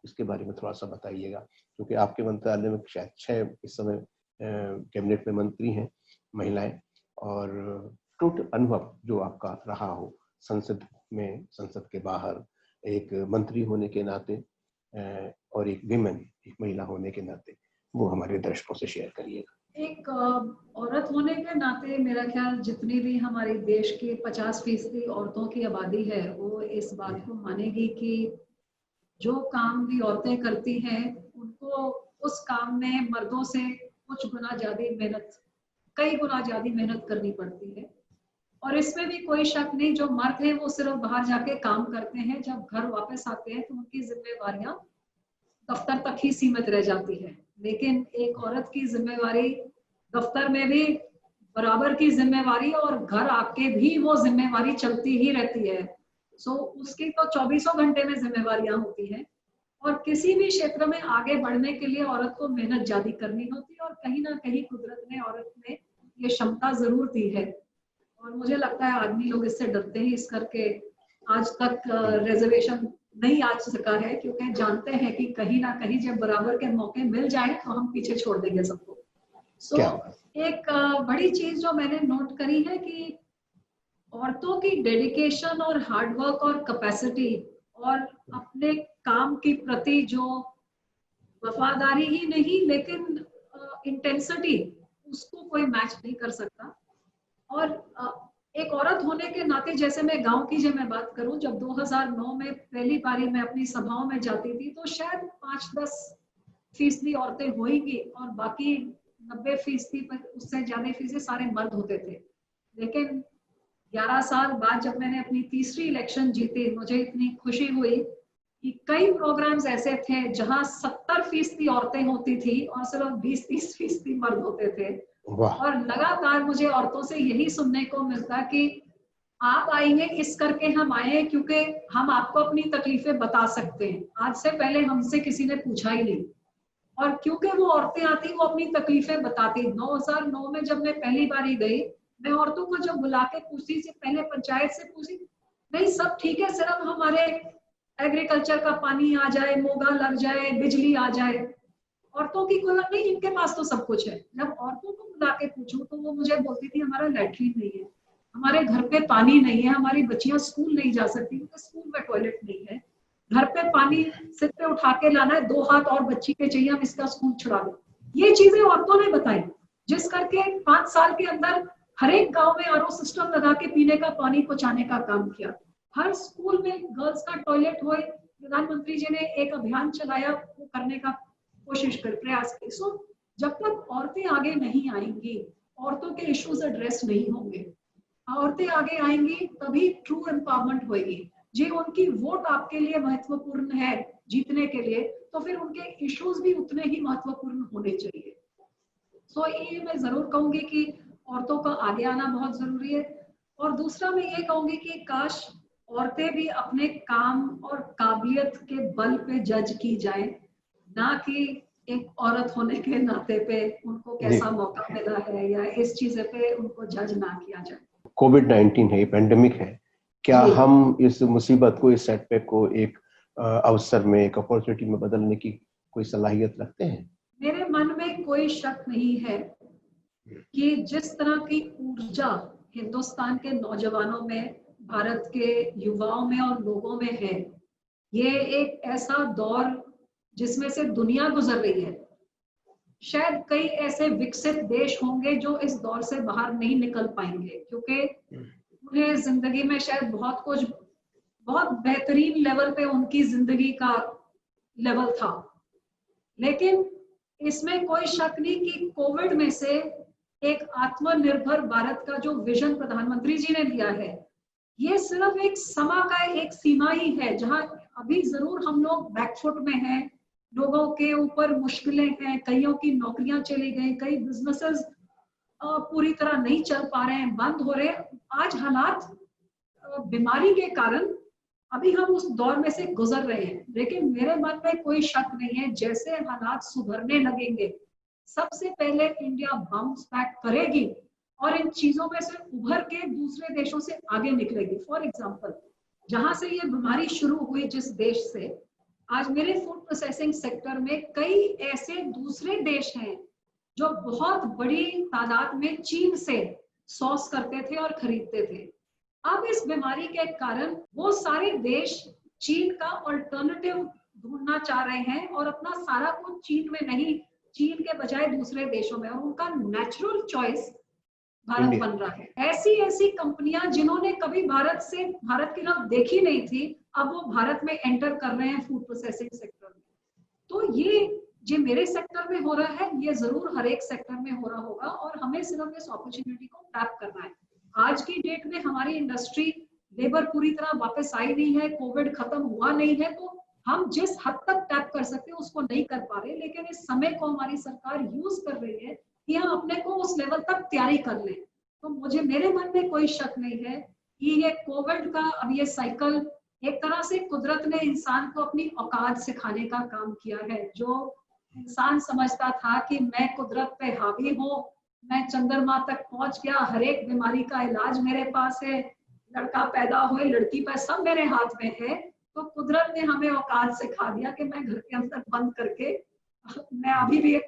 इसके बारे में थोड़ा सा बताइएगा, क्योंकि आपके मंत्रालय में शायद 6 इस समय कैबिनेट में मंत्री हैं महिलाएं, और टोटल अनुभव जो आपका रहा हो संसद में, संसद के बाहर, एक मंत्री होने के नाते और एक विमेन, एक महिला होने के नाते, वो हमारे दर्शकों से शेयर करिएगा। एक औरत होने के नाते मेरा ख्याल जितनी भी हमारे देश की 50% औरतों की आबादी है वो इस बात को मानेगी कि जो काम भी औरतें करती हैं उनको उस काम में मर्दों से कुछ गुना ज्यादा मेहनत, कई गुना ज्यादा मेहनत करनी पड़ती है। और इसमें भी कोई शक नहीं, जो मर्द हैं वो सिर्फ बाहर जाके काम करते हैं, जब घर वापस आते हैं तो उनकी जिम्मेवारियां दफ्तर तक ही सीमित रह जाती है। लेकिन एक औरत की जिम्मेवारी दफ्तर में भी बराबर की जिम्मेवारी और घर आके भी वो जिम्मेवारी चलती ही रहती है। सो उसकी तो 24 घंटे में जिम्मेवारियां होती हैं और किसी भी क्षेत्र में आगे बढ़ने के लिए औरत को मेहनत ज्यादा करनी होती है और कहीं ना कहीं कुदरत ने औरत में ये क्षमता जरूर दी है। और मुझे लगता है आदमी लोग इससे डरते हैं, इस करके आज तक रिजर्वेशन नहीं आ सका है, क्योंकि जानते हैं कि कहीं ना कहीं जब बराबर के मौके मिल जाए तो हम पीछे छोड़ देंगे सबको। सो एक बड़ी चीज जो मैंने नोट करी है कि औरतों की डेडिकेशन और हार्डवर्क और कैपेसिटी और अपने काम के प्रति जो वफादारी ही नहीं लेकिन इंटेंसिटी, उसको कोई मैच नहीं कर सकता। और एक औरत होने के नाते, जैसे मैं गांव की जब मैं बात करूं, जब 2009 में पहली बारी मैं अपनी सभाओं में जाती थी तो शायद 5-10% औरतें होंगी और बाकी 90% पर उससे ज्यादा फीसदी सारे मर्द होते थे। लेकिन 11 साल बाद जब मैंने अपनी तीसरी इलेक्शन जीती, मुझे इतनी खुशी हुई कि कई प्रोग्राम्स ऐसे थे जहां 70% औरतें होती थी और सिर्फ 20-30% मर्द होते थे। और लगातार मुझे औरतों से यही सुनने को मिलता कि आप आई हैं इस करके हम आए हैं क्योंकि हम आपको अपनी तकलीफें बता सकते हैं, आज से पहले हमसे किसी ने पूछा ही नहीं। और क्योंकि वो औरतें आती वो अपनी तकलीफें बताती। 2009 में जब मैं पहली बारी गई, मैं औरतों को जब बुला के पूछती थी, पहले पंचायत से पूछी, नहीं सब ठीक है, सिर्फ हमारे एग्रीकल्चर का पानी आ जाए, मोगा लग जाए, बिजली आ जाए। औरतों की कोई नहीं, इनके पास तो सब कुछ है। जब औरतों को बुला के पूछूं तो वो मुझे बोलती थी हमारा लैट्रिन नहीं है, हमारे घर पे पानी नहीं है, हमारी बच्चियां स्कूल नहीं जा सकती क्योंकि स्कूल में टॉयलेट नहीं है। घर पे पानी सिर पे उठा के लाना है, 2 हाथ और बच्ची के चाहिए, हम इसका स्कूल छुड़ा दें। ये चीजें औरतों ने बताई, जिस करके 5 साल के अंदर हर एक गांव में आरओ सिस्टम लगा के पीने का पानी पहुंचाने का काम किया। हर स्कूल में गर्ल्स का टॉयलेट हो, प्रधानमंत्री जी ने एक अभियान चलाया, वो करने का कोशिश कर प्रयास की। सो जब तक औरतें आगे नहीं आएंगी, औरतों के इश्यूज एड्रेस नहीं होंगे, औरतें आगे आएंगी तभी ट्रू एम्पावरमेंट होगी। जी उनकी वोट आपके लिए महत्वपूर्ण है जीतने के लिए, तो फिर उनके इश्यूज भी उतने ही महत्वपूर्ण होने चाहिए। सो ये मैं जरूर कहूंगी कि औरतों का आगे आना बहुत जरूरी है। और दूसरा मैं ये कहूंगी कि काश औरतें भी अपने काम और काबिलियत के बल पे जज की जाए, ना कि एक औरत होने के नाते पे उनको कैसा मौका मिला है या इस चीज पे उनको जज ना किया जाए। कोविड-19 है, पेंडेमिक है, क्या हम इस मुसीबत को, इस सेटबैक को एक अवसर में, एक अपॉर्चुनिटी में बदलने की कोई सलाहियत रखते हैं? मेरे मन में कोई शक नहीं है कि जिस तरह की ऊर्जा हिंदुस्तान के नौजवानों में, भारत के युवाओं में और लोगों में है, ये एक ऐसा दौर जिसमें से दुनिया गुजर रही है। शायद कई ऐसे विकसित देश होंगे जो इस दौर से बाहर नहीं निकल पाएंगे, क्योंकि उन्हें जिंदगी में शायद बहुत कुछ, बहुत बेहतरीन लेवल पे उनकी जिंदगी का लेवल था। लेकिन इसमें कोई शक नहीं कि कोविड में से एक आत्मनिर्भर भारत का जो विजन प्रधानमंत्री जी ने दिया है, ये सिर्फ एक समा का एक सीमा ही है, जहां अभी जरूर हम लोग बैकफुट में हैं, लोगों के ऊपर मुश्किलें हैं, कईयों की नौकरियां चली गई, कई बिजनेसेस पूरी तरह नहीं चल पा रहे हैं, बंद हो रहे हैं। आज हालात बीमारी के कारण अभी हम उस दौर में से गुजर रहे हैं, लेकिन मेरे मन में कोई शक नहीं है, जैसे हालात सुधरने लगेंगे, सबसे पहले इंडिया बाउंस बैक करेगी और इन चीजों में से उभर के दूसरे देशों से आगे निकलेगी। फॉर एग्जाम्पल, जहां से ये बीमारी शुरू हुई जिस देश से, आज मेरे फूड प्रोसेसिंग सेक्टर में कई ऐसे दूसरे देश हैं जो बहुत बड़ी तादाद में चीन से सॉस करते थे और खरीदते थे। अब इस बीमारी के कारण वो सारे देश चीन का अल्टरनेटिव ढूंढना चाह रहे हैं और अपना सारा कुछ चीन में नहीं, चीन के बजाय दूसरे देशों में, और उनका नेचुरल चॉइस भारत बन रहा है। ऐसी ऐसी कंपनियां जिन्होंने कभी भारत की तरफ देखी नहीं थी, अब वो भारत में एंटर कर रहे हैं फूड प्रोसेसिंग सेक्टर में। तो ये जो मेरे सेक्टर में हो रहा है, ये जरूर हर एक सेक्टर में हो रहा होगा और हमें सिर्फ इस अपॉर्चुनिटी को टैप करना है। आज की डेट में हमारी इंडस्ट्री लेबर पूरी तरह वापस आई नहीं है, कोविड खत्म हुआ नहीं है, तो हम जिस हद तक टैप कर सकते हैं उसको नहीं कर पा रहे, लेकिन इस समय को हमारी सरकार यूज कर रही है कि हम अपने को उस लेवल तक तैयारी कर लें। तो मेरे मन में कोई शक नहीं है कि ये कोविड का अब ये साइकिल एक तरह से कुदरत ने इंसान को अपनी औकात सिखाने का काम किया है। जो इंसान समझता था कि मैं कुदरत पे हावी हूँ, मैं चंद्रमा तक पहुंच गया, हर एक बीमारी का इलाज मेरे पास है, लड़का पैदा हुए, लड़की पर सब मेरे हाथ में है, तो कुदरत ने हमें औकात सिखा दिया कि मैं घर के अंदर बंद करके, मैं अभी भी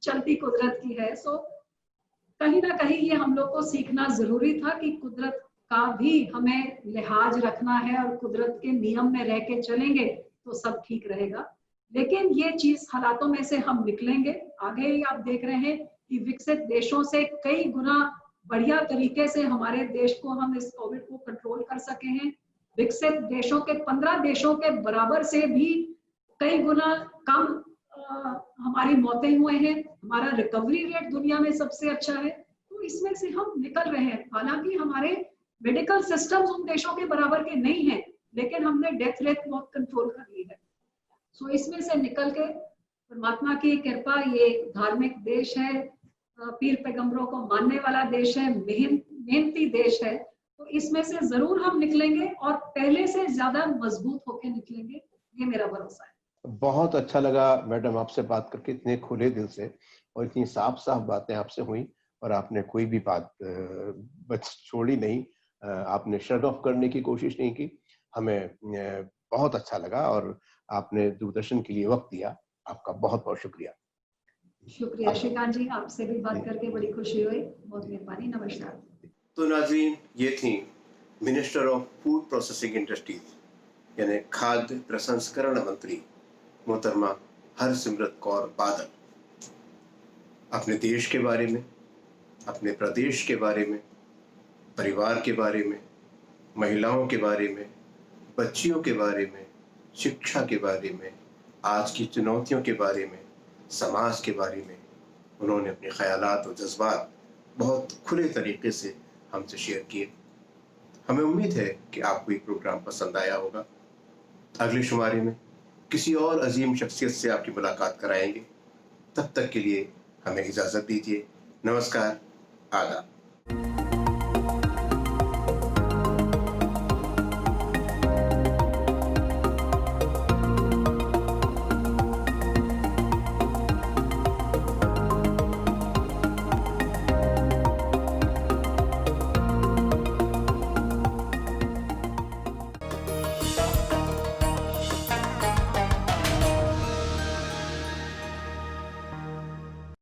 चलती कुदरत की है। सो कहीं ना कहीं ये हम लोग को सीखना जरूरी था कि कुदरत का भी हमें लिहाज रखना है और कुदरत के नियम में रह के चलेंगे तो सब ठीक रहेगा। लेकिन ये चीज हालातों में से हम निकलेंगे। आगे ही आप देख रहे हैं कि विकसित देशों से कई गुना बढ़िया तरीके से हमारे देश को हम इस कोविड को कंट्रोल कर सके हैं। विकसित देशों के 15 देशों के बराबर से भी कई गुना कम हमारी मौतें हुए हैं। हमारा रिकवरी रेट दुनिया में सबसे अच्छा है। तो इसमें से हम निकल रहे हैं। हालांकि हमारे मेडिकल सिस्टम्स उन देशों के बराबर के नहीं हैं, लेकिन हमने डेथ रेट बहुत कंट्रोल कर ली है। सो इसमें से निकल के परमात्मा की कृपा, ये धार्मिक देश है, पीर पैगंबरों को मानने वाला देश है, मेहनती देश है, तो इसमें से जरूर हम निकलेंगे और पहले से ज्यादा मजबूत होकर निकलेंगे, ये मेरा भरोसा है। बहुत अच्छा लगा मैडम आपसे बात करके, इतने खुले दिल से और इतनी साफ साफ बातें आपसे हुई और आपने कोई भी बात बच छोड़ी नहीं, आपने शट ऑफ करने की कोशिश नहीं की। हमें बहुत अच्छा लगा और आपने दूरदर्शन के लिए वक्त दिया, आपका बहुत बहुत शुक्रिया। शुक्रिया श्रीकांत जी, आपसे भी बात करके बड़ी खुशी हुई, बहुत मेहरबानी, नमस्कार। तो नाज़रीन, ये थी minister of food processing industries यानी खाद्य प्रसंस्करण मंत्री मोहतरमा हरसिमरत कौर बादल अपने देश के बारे में, अपने प्रदेश के बारे में, परिवार के बारे में, महिलाओं के बारे में, बच्चियों के बारे में, शिक्षा के बारे में, आज की चुनौतियों के बारे में, समाज के बारे में उन्होंने अपने ख्यालात और जज्बात बहुत खुले तरीके से हमसे शेयर किए। हमें उम्मीद है कि आपको ये प्रोग्राम पसंद आया होगा। अगले शुमारे में किसी और अजीम शख्सियत से आपकी मुलाकात कराएंगे। तब तक के लिए हमें इजाज़त दीजिए। नमस्कार, आदाब।